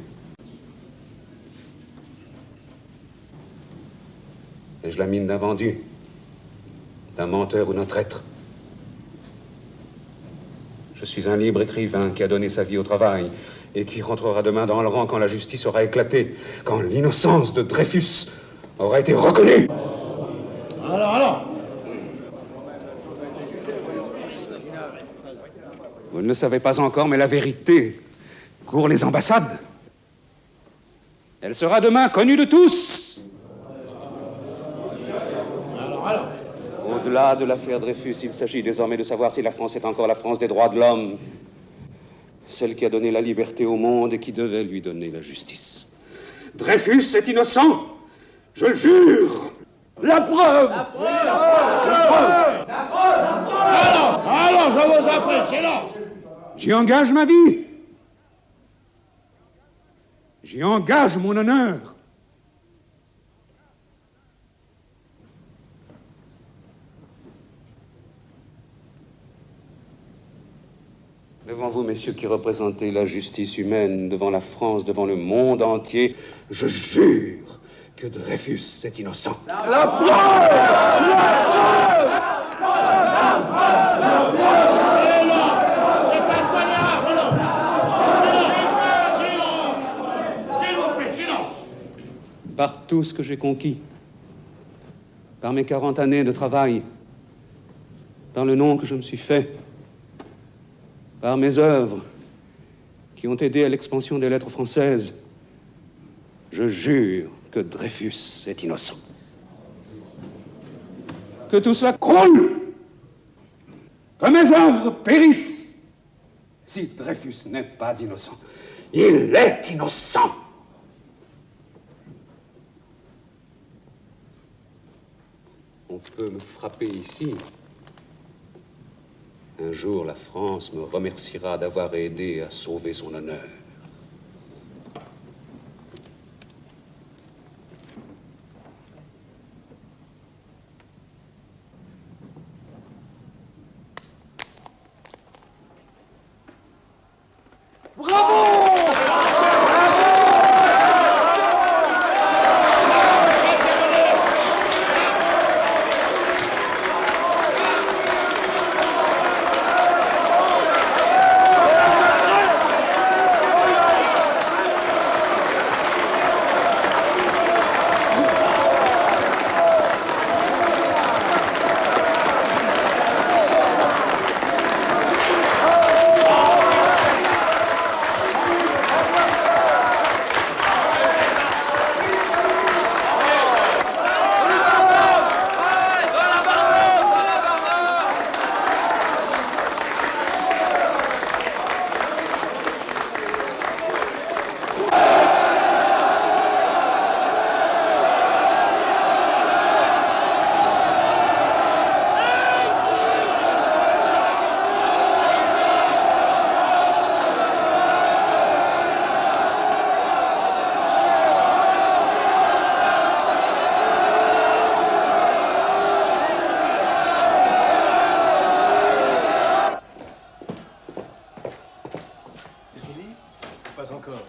Ai-je la mine d'un vendu, d'un menteur ou d'un traître? Je suis un libre écrivain qui a donné sa vie au travail et qui rentrera demain dans le rang quand la justice aura éclaté, quand l'innocence de Dreyfus aura été reconnue. Alors. Vous ne le savez pas encore, mais la vérité court les ambassades. Elle sera demain connue de tous. Au-delà de l'affaire Dreyfus, il s'agit désormais de savoir si la France est encore la France des droits de l'homme, celle qui a donné la liberté au monde et qui devait lui donner la justice. Dreyfus est innocent, je le jure. La preuve. Alors, je vous en prie, silence. J'y engage ma vie. J'y engage mon honneur. Devant vous, messieurs qui représentez la justice humaine, devant la France, devant le monde entier, je jure que Dreyfus est innocent. La preuve. Par tout ce que j'ai conquis, par mes 40 années de travail, par le nom que je me suis fait, par mes œuvres qui ont aidé à l'expansion des lettres françaises, je jure que Dreyfus est innocent. Que tout cela croule, que mes œuvres périssent. Si Dreyfus n'est pas innocent, il est innocent. On peut me frapper ici. Un jour, la France me remerciera d'avoir aidé à sauver son honneur. Pas encore.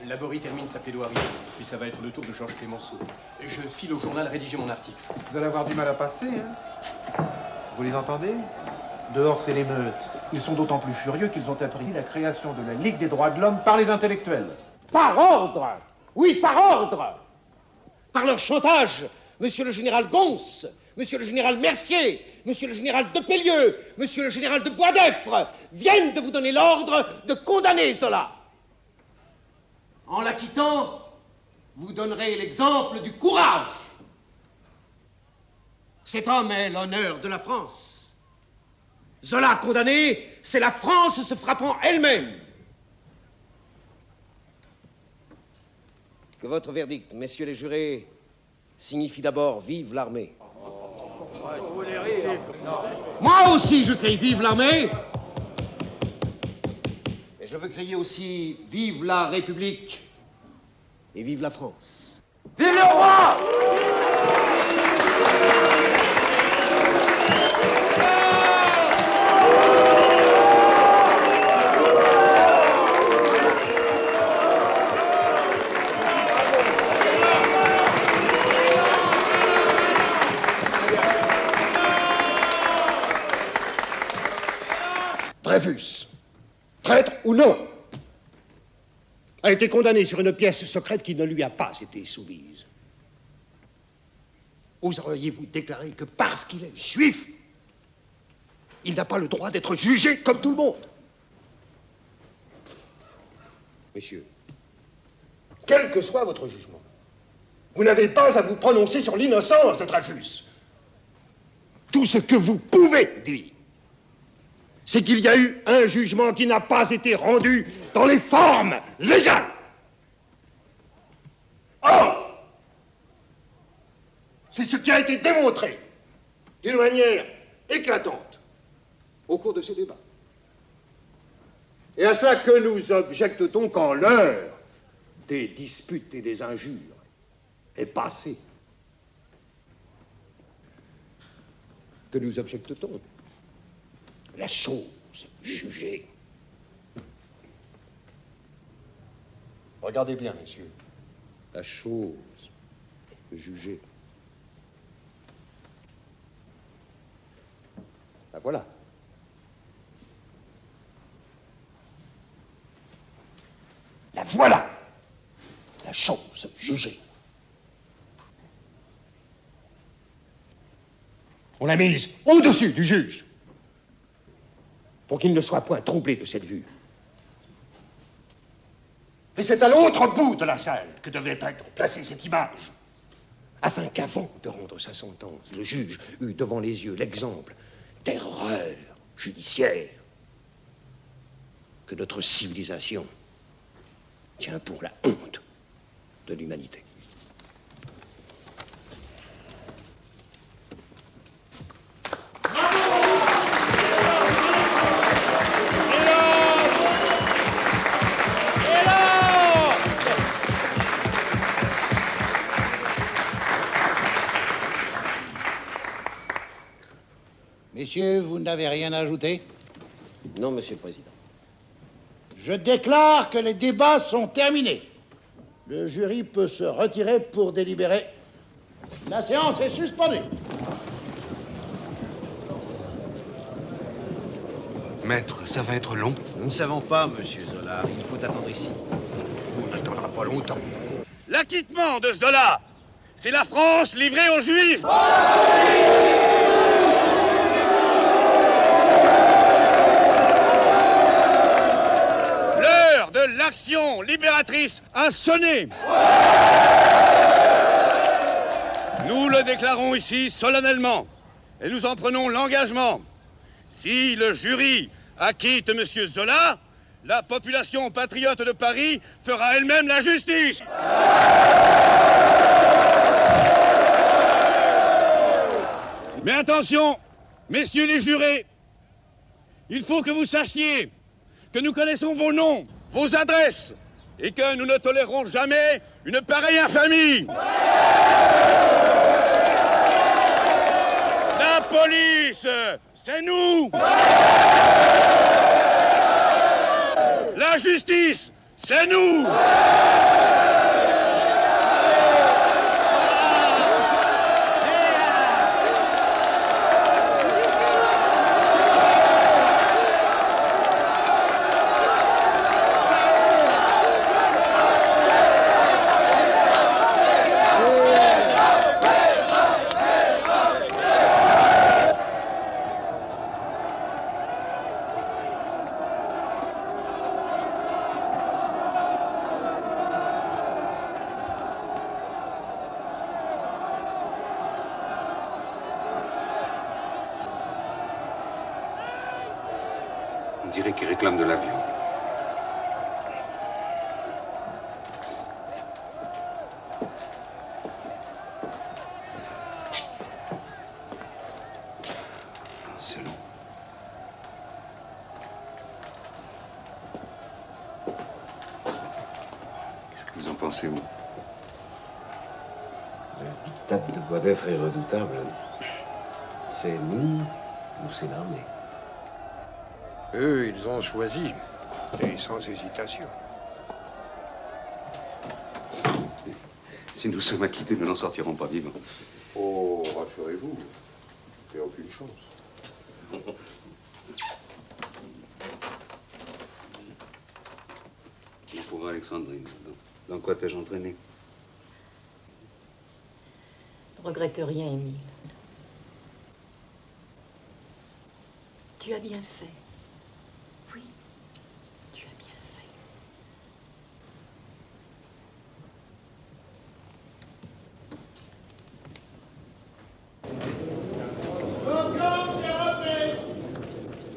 Laborie termine sa plaidoirie, puis ça va être le tour de Georges Clémenceau. Je file au journal rédiger mon article. Vous allez avoir du mal à passer, hein? Vous les entendez? Dehors, c'est l'émeute. Ils sont d'autant plus furieux qu'ils ont appris la création de la Ligue des droits de l'homme par les intellectuels. Par ordre! Oui, par ordre! Par leur chantage, monsieur le général Gons, monsieur le général Mercier, monsieur le général de Pellieu, monsieur le général de Boisdeffre viennent de vous donner l'ordre de condamner Zola. En l'acquittant, vous donnerez l'exemple du courage. Cet homme est l'honneur de la France. Zola condamné, c'est la France se frappant elle-même. Que votre verdict, messieurs les jurés, signifie d'abord vive l'armée. Moi aussi, je crie vive l'armée. Et je veux crier aussi vive la République et vive la France. Vive le roi! Dreyfus, traître ou non, a été condamné sur une pièce secrète qui ne lui a pas été soumise. Oseriez-vous déclarer que parce qu'il est juif, il n'a pas le droit d'être jugé comme tout le monde? Messieurs, quel que soit votre jugement, vous n'avez pas à vous prononcer sur l'innocence de Dreyfus. Tout ce que vous pouvez dire, c'est qu'il y a eu un jugement qui n'a pas été rendu dans les formes légales. Or, c'est ce qui a été démontré d'une manière éclatante au cours de ces débats. Et à cela que nous objecte-t-on quand l'heure des disputes et des injures est passée? Que nous objecte-t-on? La chose jugée. Regardez bien, messieurs. La chose jugée. La voilà. La voilà. La chose jugée. On l'a mise au-dessus du juge, pour qu'il ne soit point troublé de cette vue. Et c'est à l'autre bout de la salle que devait être placée cette image, afin qu'avant de rendre sa sentence, le juge eût devant les yeux l'exemple d'erreur judiciaire que notre civilisation tient pour la honte de l'humanité. Messieurs, vous n'avez rien à ajouter? Non, Monsieur le Président. Je déclare que les débats sont terminés. Le jury peut se retirer pour délibérer. La séance est suspendue. Maître, ça va être long. Nous ne savons pas, monsieur Zola. Il faut attendre ici. On n'attendra pas longtemps. L'acquittement de Zola, c'est la France livrée aux Juifs. L'heure de l'action libératrice a sonné. Nous le déclarons ici solennellement et nous en prenons l'engagement. Si le jury acquitte M. Zola, la population patriote de Paris fera elle-même la justice. Mais attention, messieurs les jurés, il faut que vous sachiez que nous connaissons vos noms, vos adresses, et que nous ne tolérerons jamais une pareille infamie. La police, c'est nous. La justice, C'est nous! On dirait qu'il réclame de la viande. C'est long. Qu'est-ce que vous en pensez, vous? Le diktat de Boisdeffre est redoutable. C'est nous ou c'est l'armée? Eux, ils ont choisi, et sans hésitation. Si nous sommes acquittés, nous n'en sortirons pas vivants. Oh, rassurez-vous, il n'y a aucune chance. Mon pauvre Alexandrine, dans quoi t'ai-je entraîné? Ne regrette rien, Émile. Tu as bien fait. Oui, tu as bien fait. L'audience est reprise.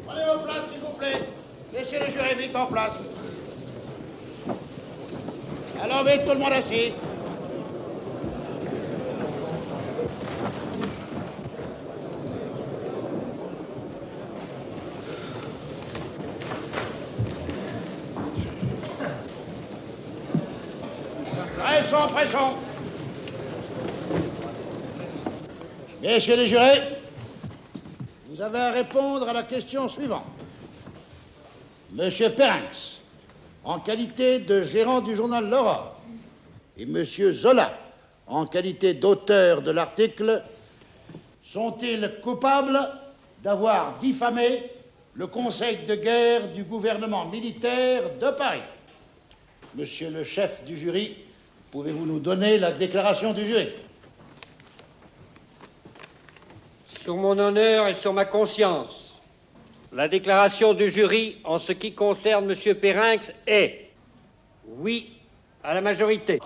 Prenez vos places, s'il vous plaît. Laissez les jurés vite en place. Alors, vite, tout le monde assis. Pressons, pressons. Messieurs les jurés, vous avez à répondre à la question suivante. Monsieur Perrinx, en qualité de gérant du journal L'Aurore, et Monsieur Zola, en qualité d'auteur de l'article, sont-ils coupables d'avoir diffamé le conseil de guerre du gouvernement militaire de Paris? Monsieur le chef du jury, pouvez-vous nous donner la déclaration du jury? Sur mon honneur et sur ma conscience, la déclaration du jury en ce qui concerne M. Perrinx est oui à la majorité.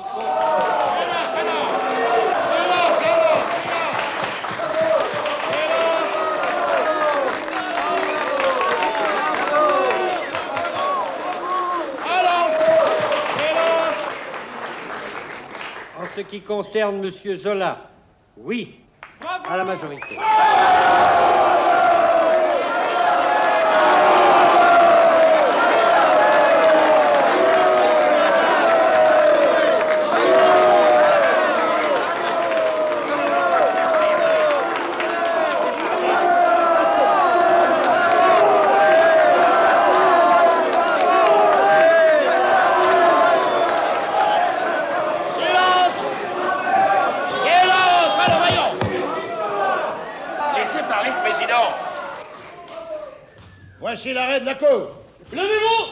En ce qui concerne M. Zola, oui à la majorité. Voici l'arrêt de la cour. Levez-vous!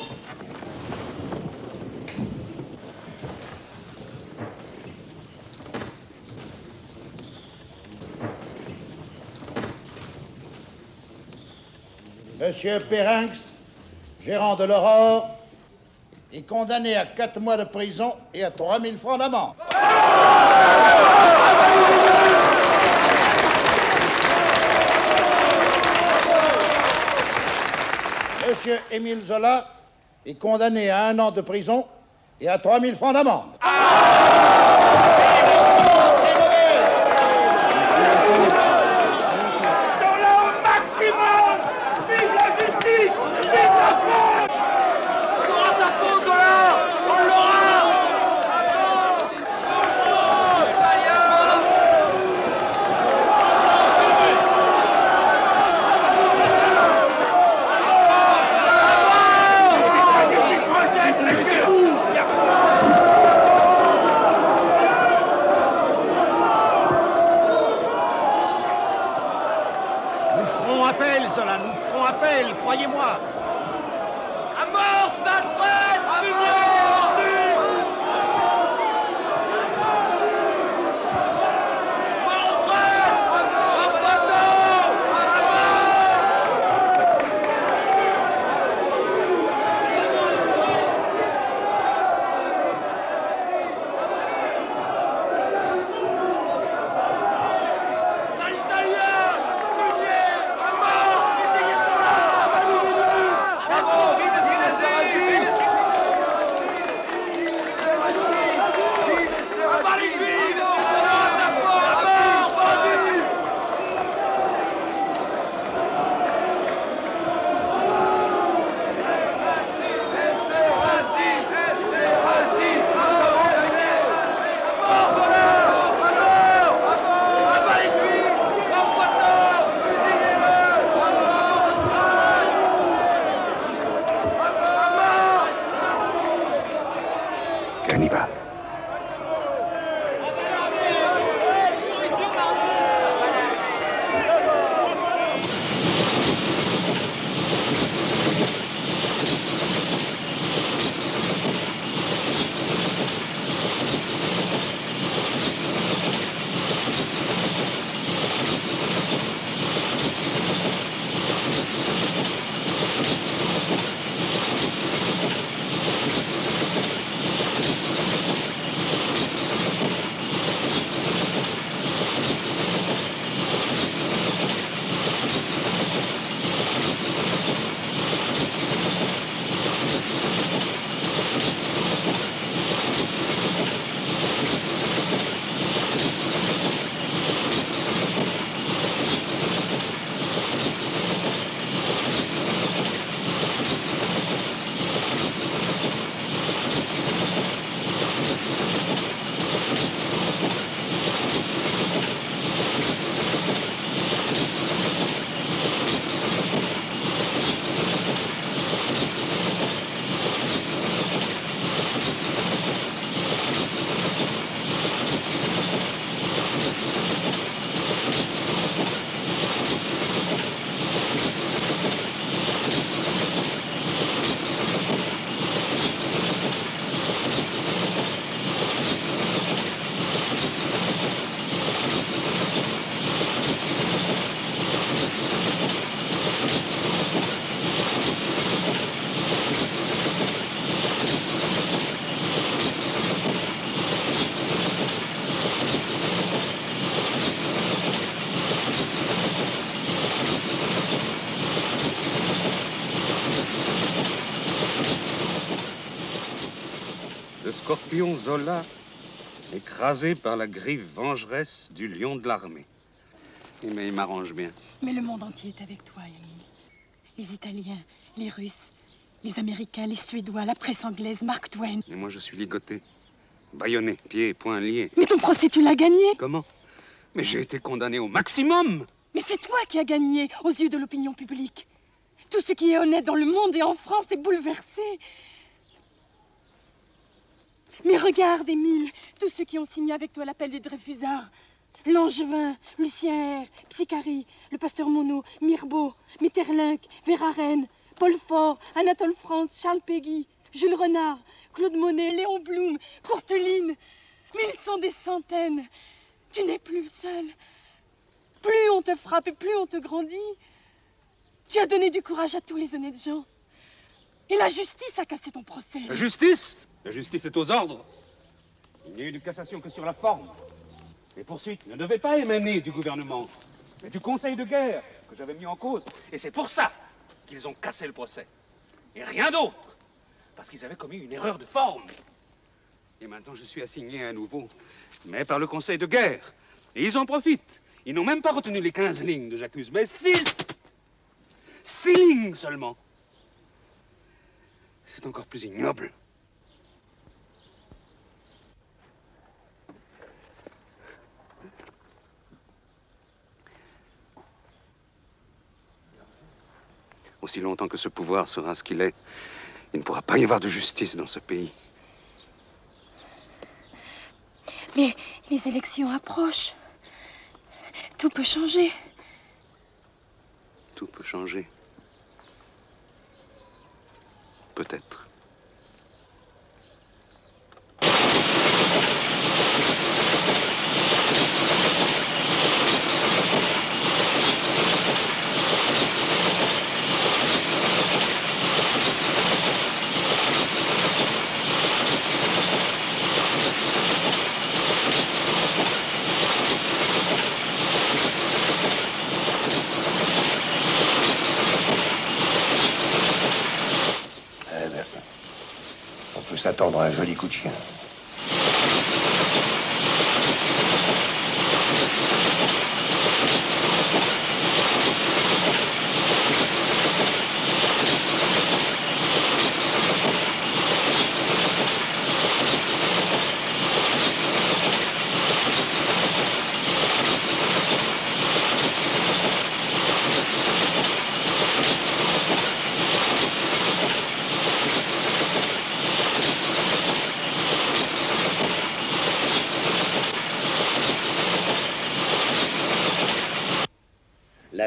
Monsieur Perrinx, gérant de l'Aurore, est condamné à 4 mois de prison et à 3 000 francs d'amende. Monsieur Émile Zola est condamné à 1 an de prison et à 3 000 francs d'amende. Zola au maximum! Vive la justice! Vive la France! On aura sa peau, Zola! On l'aura! La justice française, lâchez-vous! cannibale. Le scorpion Zola, écrasé par la griffe vengeresse du lion de l'armée. Mais il m'arrange bien. Mais le monde entier est avec toi, Émile. Les Italiens, les Russes, les Américains, les Suédois, la presse anglaise, Mark Twain. Et moi, je suis ligoté, bâillonné, pieds et poings liés. Mais ton procès, tu l'as gagné. Comment? Mais j'ai été condamné au maximum. Mais c'est toi qui as gagné aux yeux de l'opinion publique. Tout ce qui est honnête dans le monde et en France est bouleversé. Mais regarde, Émile, tous ceux qui ont signé avec toi l'appel des Dreyfusards. Langevin, Lucien R, Psychari, le pasteur Monod, Mirbeau, Mitterlink, Verhaeren, Paul Fort, Anatole France, Charles Péguy, Jules Renard, Claude Monet, Léon Blum, Courteline. Mais ils sont des centaines. Tu n'es plus le seul. Plus on te frappe et plus on te grandit. Tu as donné du courage à tous les honnêtes gens. Et la justice a cassé ton procès. La justice? La justice est aux ordres. Il n'y a eu de cassation que sur la forme. Les poursuites ne devaient pas émaner du gouvernement, mais du conseil de guerre que j'avais mis en cause. Et c'est pour ça qu'ils ont cassé le procès. Et rien d'autre. Parce qu'ils avaient commis une erreur de forme. Et maintenant, je suis assigné à nouveau, mais par le conseil de guerre. Et ils en profitent. Ils n'ont même pas retenu les 15 lignes de j'accuse, mais 6! 6 lignes seulement. C'est encore plus ignoble. Aussi longtemps que ce pouvoir sera ce qu'il est, il ne pourra pas y avoir de justice dans ce pays. Mais les élections approchent. Tout peut changer. Tout peut changer. Peut-être. On peut s'attendre à un joli coup de chien.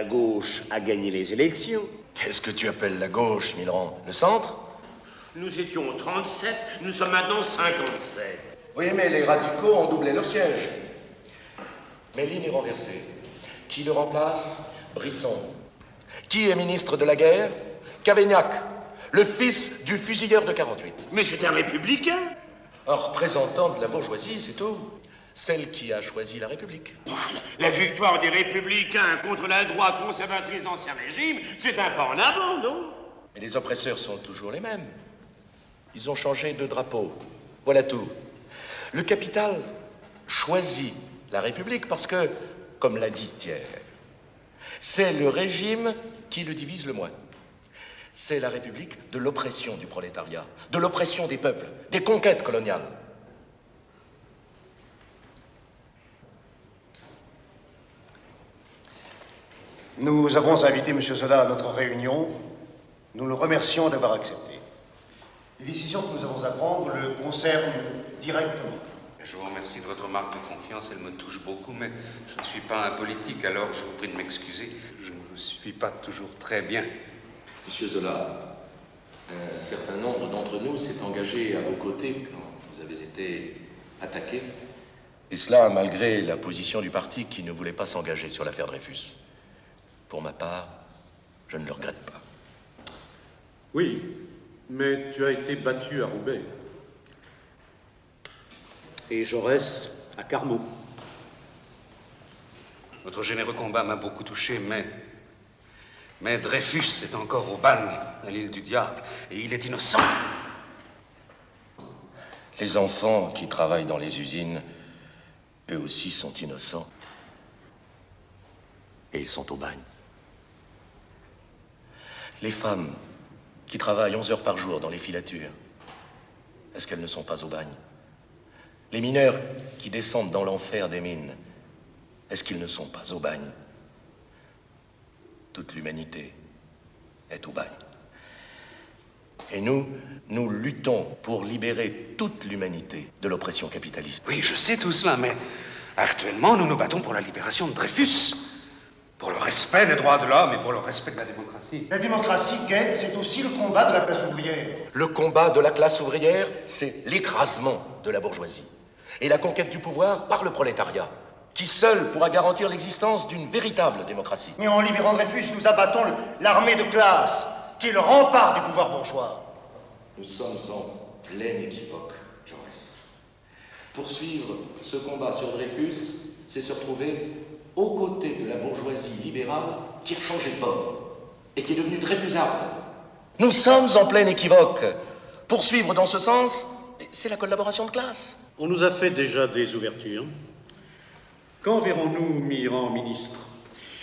gauche a gagné les élections. Qu'est-ce que tu appelles la gauche, Millerand? Le centre? Nous étions 37, nous sommes maintenant 57. Oui, mais les radicaux ont doublé leur siège. Méline est renversé. Qui le remplace? Brisson. Qui est ministre de la guerre? Cavaignac, le fils du fusilleur de 48. Mais c'est un républicain. Un représentant de la bourgeoisie, c'est tout. Celle qui a choisi la République. La victoire des républicains contre la droite conservatrice d'Ancien Régime, c'est un pas en avant, non? Mais les oppresseurs sont toujours les mêmes. Ils ont changé de drapeau. Voilà tout. Le capital choisit la République parce que, comme l'a dit Thiers, c'est le régime qui le divise le moins. C'est la République de l'oppression du prolétariat, de l'oppression des peuples, des conquêtes coloniales. Nous avons invité M. Zola à notre réunion. Nous le remercions d'avoir accepté. Les décisions que nous avons à prendre le concernent directement. Je vous remercie de votre marque de confiance, elle me touche beaucoup, mais je ne suis pas un politique, alors je vous prie de m'excuser. Je ne suis pas toujours très bien. Monsieur Zola, un certain nombre d'entre nous s'est engagé à vos côtés quand vous avez été attaqué. Et cela malgré la position du parti qui ne voulait pas s'engager sur l'affaire Dreyfus. Pour ma part, je ne le regrette pas. Oui, mais tu as été battu à Roubaix. Et Jaurès à Carmaux. Votre généreux combat m'a beaucoup touché, mais Dreyfus est encore au bagne, à l'île du Diable, et il est innocent. Les enfants qui travaillent dans les usines, eux aussi sont innocents. Et ils sont au bagne. Les femmes qui travaillent 11 heures par jour dans les filatures, est-ce qu'elles ne sont pas au bagne? Les mineurs qui descendent dans l'enfer des mines, est-ce qu'ils ne sont pas au bagne? Toute l'humanité est au bagne. Et nous luttons pour libérer toute l'humanité de l'oppression capitaliste. Oui, je sais tout cela, mais actuellement, nous nous battons pour la libération de Dreyfus. Pour le respect des droits de l'homme et pour le respect de la démocratie. La démocratie, Gued, c'est aussi le combat de la classe ouvrière. Le combat de la classe ouvrière, c'est l'écrasement de la bourgeoisie. Et la conquête du pouvoir par le prolétariat, qui seul pourra garantir l'existence d'une véritable démocratie. Mais en libérant Dreyfus, nous abattons l'armée de classe, qui est le rempart du pouvoir bourgeois. Nous sommes en pleine équivoque, Jaurès. Poursuivre ce combat sur Dreyfus, c'est se retrouver aux côtés de la bourgeoisie libérale qui a changé de bord et qui est devenue dreyfusarde. Nous sommes en pleine équivoque. Poursuivre dans ce sens, c'est la collaboration de classe. On nous a fait déjà des ouvertures. Quand verrons-nous Mitterrand ministre?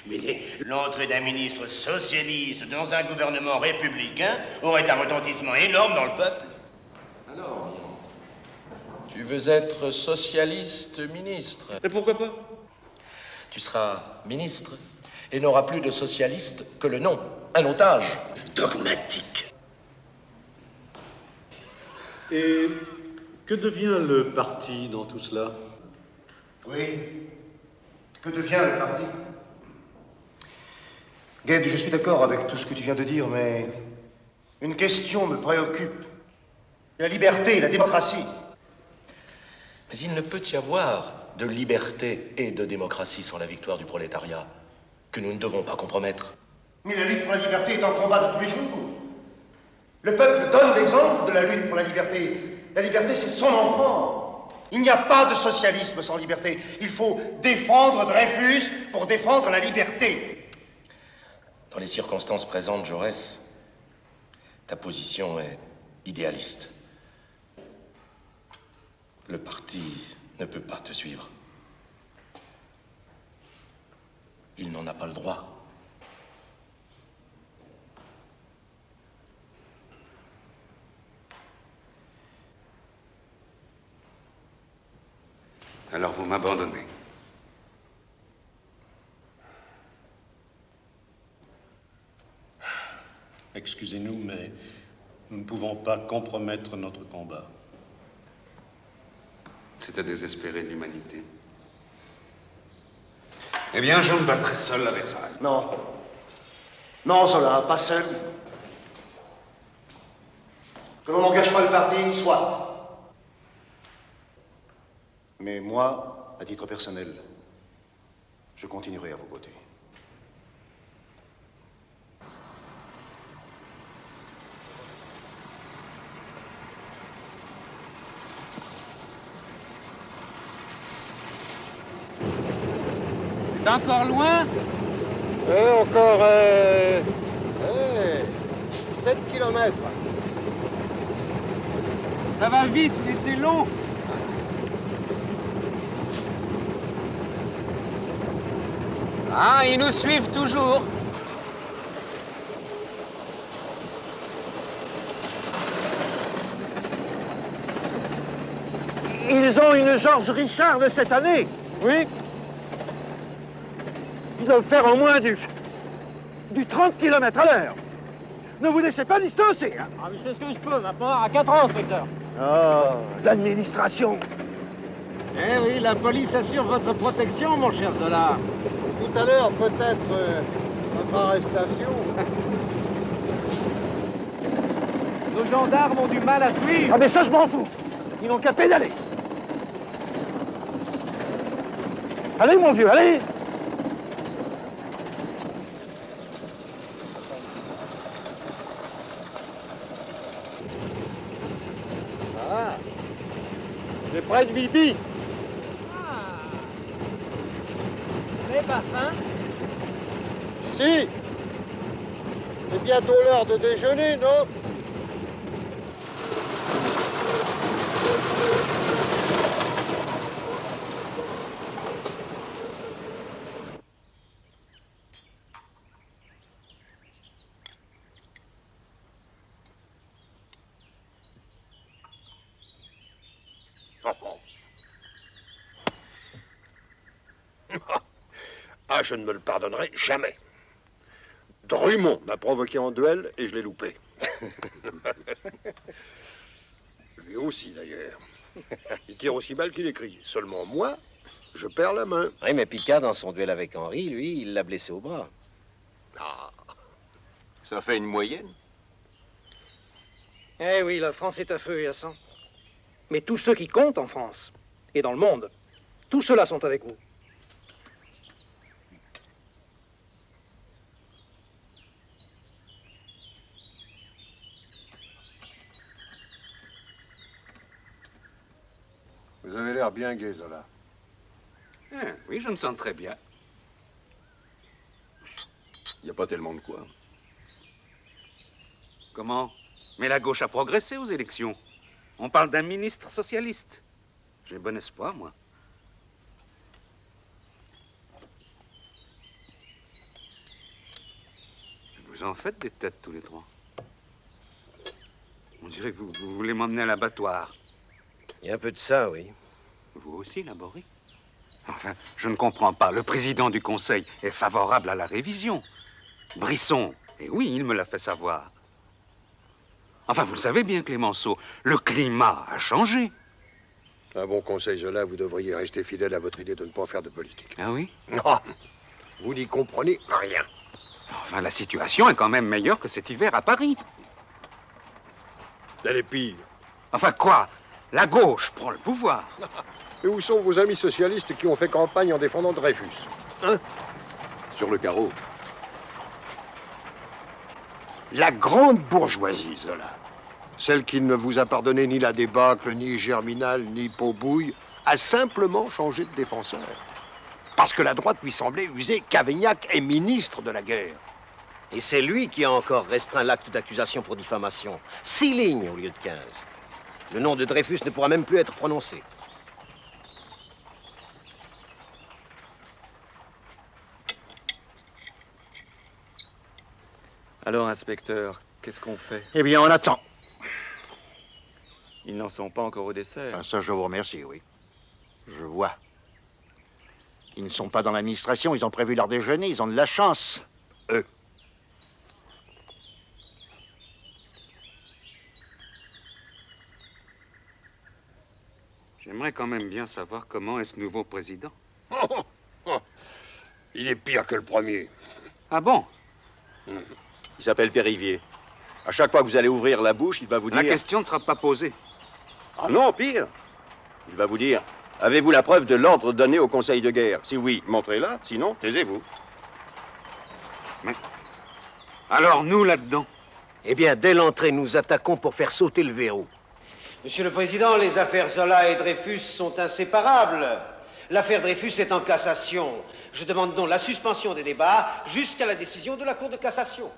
Mais l'entrée d'un ministre socialiste dans un gouvernement républicain aurait un retentissement énorme dans le peuple. Alors, tu veux être socialiste ministre? Mais pourquoi pas? Tu seras ministre et n'auras plus de socialiste que le nom, un otage. Dogmatique. Et que devient le parti dans tout cela? Oui. Que devient le parti? Gued, je suis d'accord avec tout ce que tu viens de dire, mais une question me préoccupe. La liberté, la démocratie. Mais il ne peut y avoir de liberté et de démocratie sans la victoire du prolétariat, que nous ne devons pas compromettre. Mais la lutte pour la liberté est un combat de tous les jours. Le peuple donne l'exemple de la lutte pour la liberté. La liberté, c'est son enfant. Il n'y a pas de socialisme sans liberté. Il faut défendre Dreyfus pour défendre la liberté. Dans les circonstances présentes, Jaurès, ta position est idéaliste. Le parti ne peut pas te suivre. Il n'en a pas le droit. Alors vous m'abandonnez. Excusez-nous, mais nous ne pouvons pas compromettre notre combat. C'est à désespérer l'humanité. Eh bien, je me battrai seul à Versailles. Non. Non, Zola, pas seul. Que l'on n'engage pas le parti, soit. Mais moi, à titre personnel, je continuerai à vos côtés. T'es encore loin? Encore 7 kilomètres. Ça va vite, mais c'est long. Ah, ils nous suivent toujours. Ils ont une George Richard de cette année. Oui. Ils doivent faire au moins du 30 km à l'heure. Ne vous laissez pas distancer. Hein. Ah, mais je fais ce que je peux, maintenant, à 4 ans, inspecteur. Oh, l'administration. Eh oui, la police assure votre protection, mon cher Zola. Tout à l'heure, peut-être votre arrestation. Nos gendarmes ont du mal à suivre. Ah mais ça, je m'en fous. Ils n'ont qu'à pédaler. Allez, mon vieux, allez. Ah, c'est près de midi. C'est pas faim? Si. C'est bientôt l'heure de déjeuner, non? Ah, je ne me le pardonnerai jamais. Drummond m'a provoqué en duel et je l'ai loupé. Lui aussi, d'ailleurs. Il tire aussi mal qu'il écrit. Seulement moi, je perds la main. Oui, mais Picard, dans son duel avec Henri, lui, il l'a blessé au bras. Ah, ça fait une moyenne. Eh oui, la France est à feu et à sang. Mais tous ceux qui comptent en France et dans le monde, tous ceux-là sont avec vous. Vous avez l'air bien gai, Zola. Oui, je me sens très bien. Il n'y a pas tellement de quoi. Comment? Mais la gauche a progressé aux élections. On parle d'un ministre socialiste. J'ai bon espoir, moi. Vous en faites des têtes, tous les trois. On dirait que vous voulez m'emmener à l'abattoir. Il y a un peu de ça, oui. Vous aussi, Laborie? Enfin, je ne comprends pas. Le président du Conseil est favorable à la révision. Brisson, et oui, il me l'a fait savoir. Enfin, vous le savez bien, Clémenceau, le climat a changé. Un bon conseil, Zola, vous devriez rester fidèle à votre idée de ne pas faire de politique. Ah oui? Non, vous n'y comprenez rien. Enfin, la situation est quand même meilleure que cet hiver à Paris. Elle est pire. Enfin, quoi? La gauche prend le pouvoir. Et où sont vos amis socialistes qui ont fait campagne en défendant Dreyfus? Hein? Sur le carreau. La grande bourgeoisie, Zola, celle qui ne vous a pardonné ni la débâcle, ni Germinal, ni Paubouille, a simplement changé de défenseur. Parce que la droite lui semblait user qu'Avignac est ministre de la guerre. Et c'est lui qui a encore restreint l'acte d'accusation pour diffamation. 6 lignes au lieu de 15. Le nom de Dreyfus ne pourra même plus être prononcé. Alors, inspecteur, qu'est-ce qu'on fait? Eh bien, on attend. Ils n'en sont pas encore au dessert. Ah, ça, je vous remercie, oui. Je vois. Ils ne sont pas dans l'administration, ils ont prévu leur déjeuner, ils ont de la chance, eux. J'aimerais quand même bien savoir comment est ce nouveau président. Il est pire que le premier. Ah bon? Il s'appelle Périvier. À chaque fois que vous allez ouvrir la bouche, il va vous dire... La question ne sera pas posée. Ah non, pire. Il va vous dire, avez-vous la preuve de l'ordre donné au Conseil de guerre? Si oui, montrez-la, sinon, taisez-vous. Mais... alors nous, là-dedans? Eh bien, dès l'entrée, nous attaquons pour faire sauter le verrou. Monsieur le Président, les affaires Zola et Dreyfus sont inséparables. L'affaire Dreyfus est en cassation. Je demande donc la suspension des débats jusqu'à la décision de la Cour de cassation.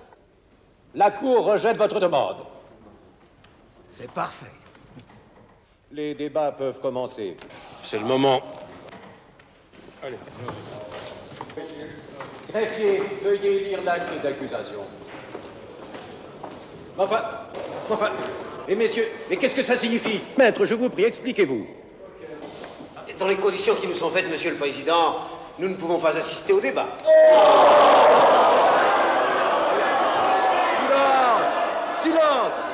La Cour rejette votre demande. C'est parfait. Les débats peuvent commencer. C'est le moment. Allez. Greffier, veuillez lire l'acte d'accusation. Enfin, et messieurs, mais qu'est-ce que ça signifie? Maître, je vous prie, expliquez-vous. Dans les conditions qui nous sont faites, Monsieur le Président, nous ne pouvons pas assister au débat. Silence!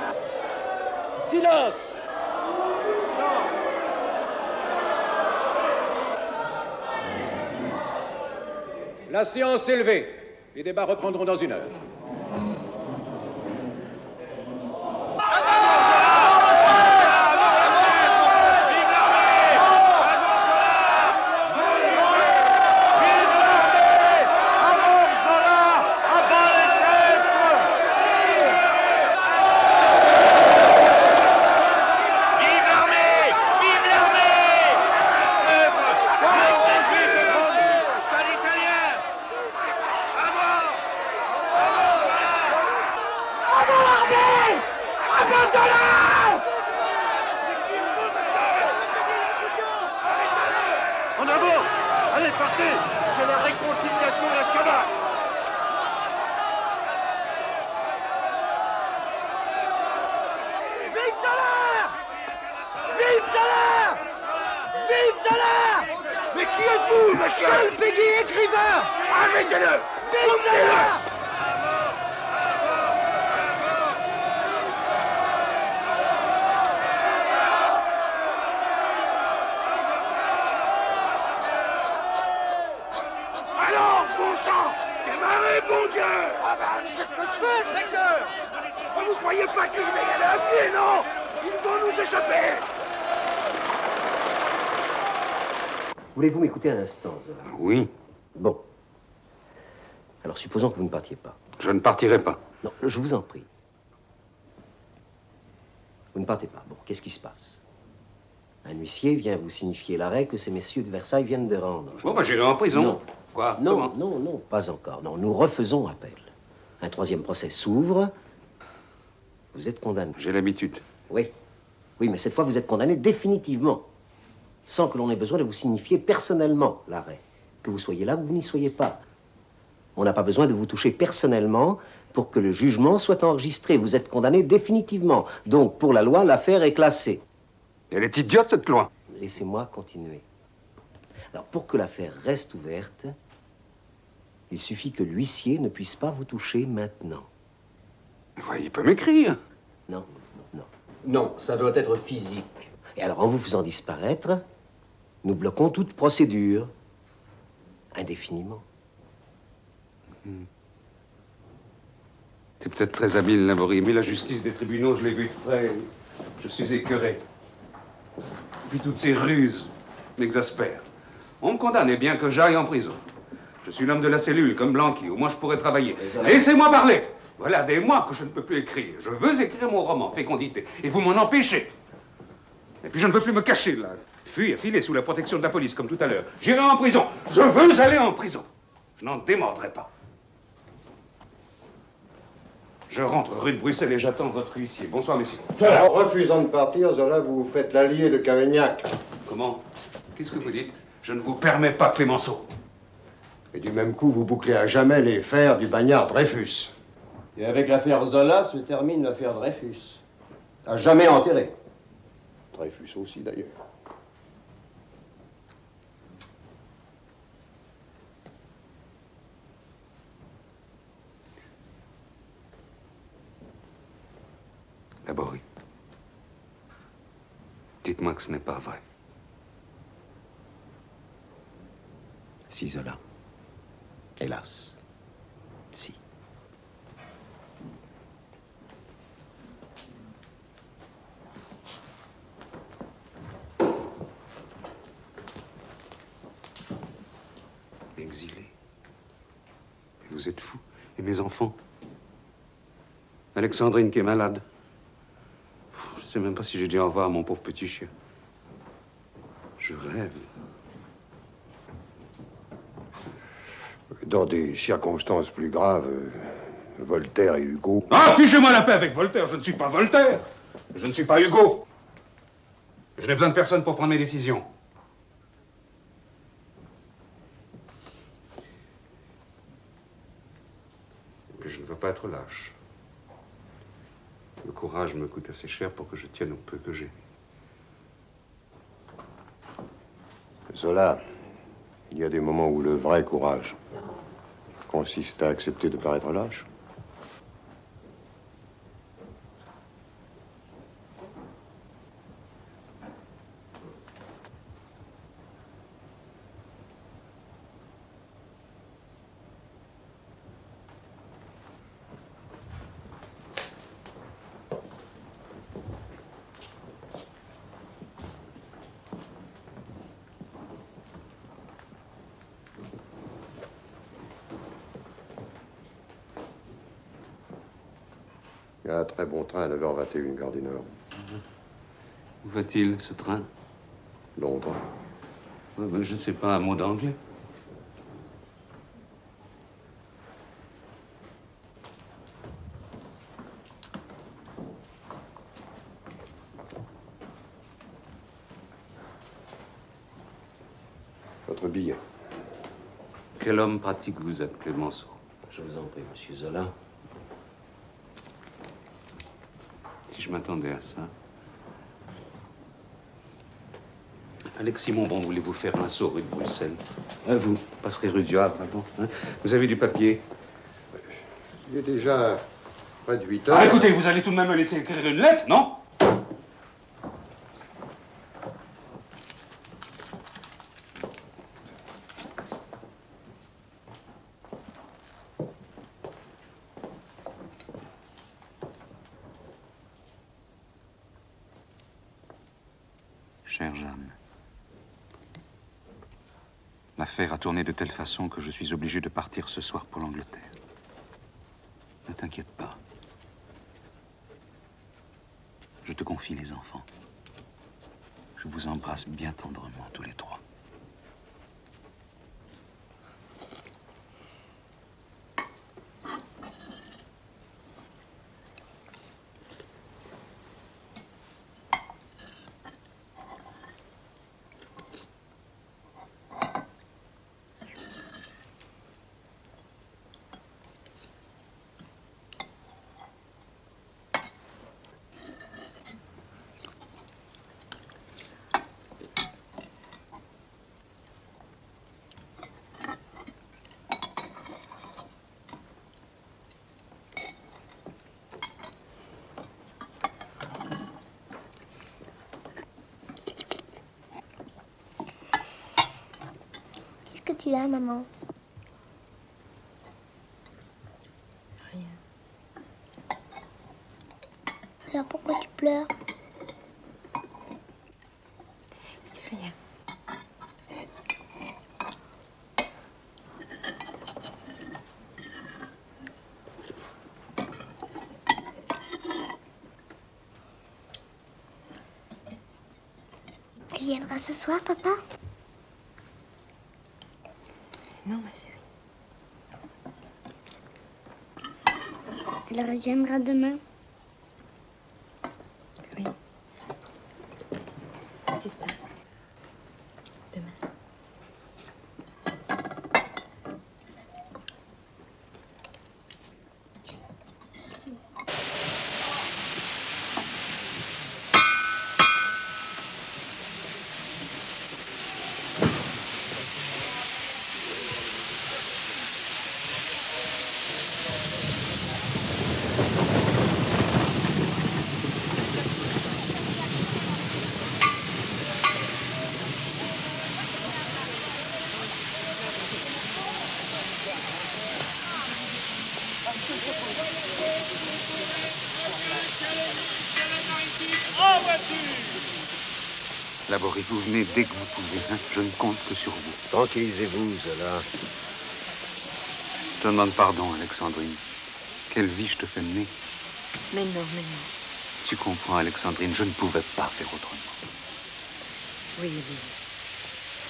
Silence! La séance est levée. Les débats reprendront dans 1 heure. En avant! Allez, partez! C'est la réconciliation nationale! Vive Zola! Vive Zola! Vive Zola! Mais qui êtes-vous, monsieur? Charles Péguy, écrivain! Arrêtez-le! Vive Zola! Alors, bon sang! Démarrez, bon Dieu! Ah ben, qu'est-ce que je fais, inspecteur? Vous croyez pas que je vais y aller à pied, non? Ils vont nous échapper! Voulez-vous m'écouter un instant, Zola? Oui. Bon. Alors, supposons que vous ne partiez pas. Je ne partirai pas. Non, je vous en prie. Vous ne partez pas. Bon, qu'est-ce qui se passe? Un huissier vient vous signifier l'arrêt que ces messieurs de Versailles viennent de rendre. Bon, ben, j'irai en prison. Non. Quoi? Non, Comment? non, non, pas encore. Non, nous refaisons appel. Un 3e procès s'ouvre. Vous êtes condamné. J'ai l'habitude. Oui. Oui, mais cette fois, vous êtes condamné définitivement. Sans que l'on ait besoin de vous signifier personnellement l'arrêt. Que vous soyez là ou vous n'y soyez pas. On n'a pas besoin de vous toucher personnellement pour que le jugement soit enregistré. Vous êtes condamné définitivement. Donc, pour la loi, l'affaire est classée. Elle est idiote, cette loi. Laissez-moi continuer. Alors, pour que l'affaire reste ouverte, il suffit que l'huissier ne puisse pas vous toucher maintenant. Ouais, il peut m'écrire. Non, non. Non, ça doit être physique. Et alors, en vous faisant disparaître, nous bloquons toute procédure. Indéfiniment. C'est peut-être très habile, Laborie, mais la justice des tribunaux, je l'ai vue de près. Je suis écœuré. Puis toutes ces ruses m'exaspèrent. On me condamne, et bien que j'aille en prison. Je suis l'homme de la cellule, comme Blanqui. Au moins, je pourrais travailler. Laissez-moi parler. Voilà des mois que je ne peux plus écrire. Je veux écrire mon roman, Fécondité. Et vous m'en empêchez. Et puis je ne veux plus me cacher, là. Fuir, filer sous la protection de la police, comme tout à l'heure. J'irai en prison. Je veux aller en prison. Je n'en démordrai pas. Je rentre rue de Bruxelles et j'attends votre huissier. Bonsoir, messieurs. En refusant de partir, Zola, vous faites l'allié de Cavaignac. Comment? Qu'est-ce que vous dites? Je ne vous permets pas, Clémenceau. Et du même coup, vous bouclez à jamais les fers du bagnard Dreyfus. Et avec l'affaire Zola se termine l'affaire Dreyfus. À jamais enterré. Dreyfus aussi, d'ailleurs. Laborie. Dites-moi que ce n'est pas vrai. Si, Zola. Hélas. Si. exilé. Et vous êtes fou. Et mes enfants? Alexandrine qui est malade. Je ne sais même pas si j'ai dit au revoir à mon pauvre petit chien. Je rêve. Dans des circonstances plus graves, Voltaire et Hugo... Ah, fichez-moi la paix avec Voltaire. Je ne suis pas Voltaire. Je ne suis pas Hugo. Je n'ai besoin de personne pour prendre mes décisions. Mais je ne veux pas être lâche. Le courage me coûte assez cher pour que je tienne au peu que j'ai. Zola, il y a des moments où le vrai courage consiste à accepter de paraître lâche. Il y a un très bon train à 9h21, gare du Nord. Où va-t-il, ce train? Londres. Je ne sais pas un mot d'anglais. Votre billet. Quel homme pratique vous êtes, Clémenceau? Je vous en prie, monsieur Zola. Si je m'attendais à ça. Alexis Montbron, voulez-vous faire un saut rue de Bruxelles? Vous passerez rue du Havre, bon, hein? Vous avez du papier? Il est déjà près de 8 heures. Ah, écoutez, vous allez tout de même me laisser écrire une lettre, non? Chère Jeanne, l'affaire a tourné de telle façon que je suis obligé de partir ce soir pour l'Angleterre. Ne t'inquiète pas. Je te confie les enfants. Je vous embrasse bien tendrement, tous les trois. Qu'est-ce que tu as, maman? Rien. Alors pourquoi tu pleures? C'est rien. Tu viendras ce soir, papa? Non, ma chérie. Alors, viendra demain? Oui. C'est ça. Demain. Laborie, vous venez dès que vous pouvez. Hein. Je ne compte que sur vous. Tranquillisez-vous, Zola. Je te demande pardon, Alexandrine. Quelle vie je te fais mener. Mais non, mais non. Tu comprends, Alexandrine, je ne pouvais pas faire autrement. Oui, oui.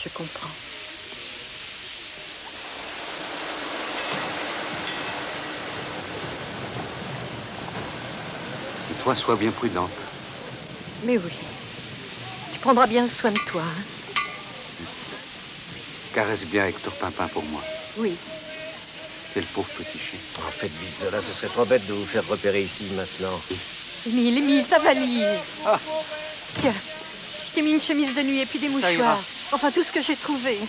Je comprends. Et toi, sois bien prudente. Mais oui. Tu prendras bien soin de toi, hein? Caresse bien Hector Pimpin pour moi. Oui. Quel pauvre petit chien. En fait, vite, Zola, ce serait trop bête de vous faire repérer ici, maintenant. Émile, ta valise. Ah. Tiens, je t'ai mis une chemise de nuit et puis des mouchoirs. Enfin, tout ce que j'ai trouvé.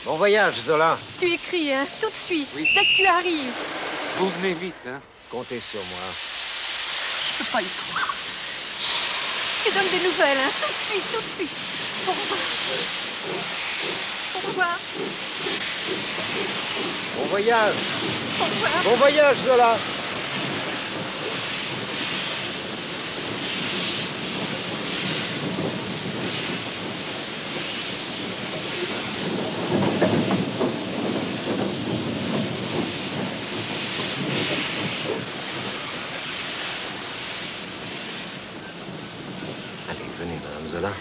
Bon voyage, Zola. Tu écris, hein, tout de suite, dès que tu arrives. Vous venez vite, hein. Comptez sur moi. Je peux pas y croire. Tu donnes des nouvelles, hein, tout de suite, tout de suite. Pourquoi? Bon voyage. Pourquoi? Bon voyage, Zola. Allez, venez, Madame Zola.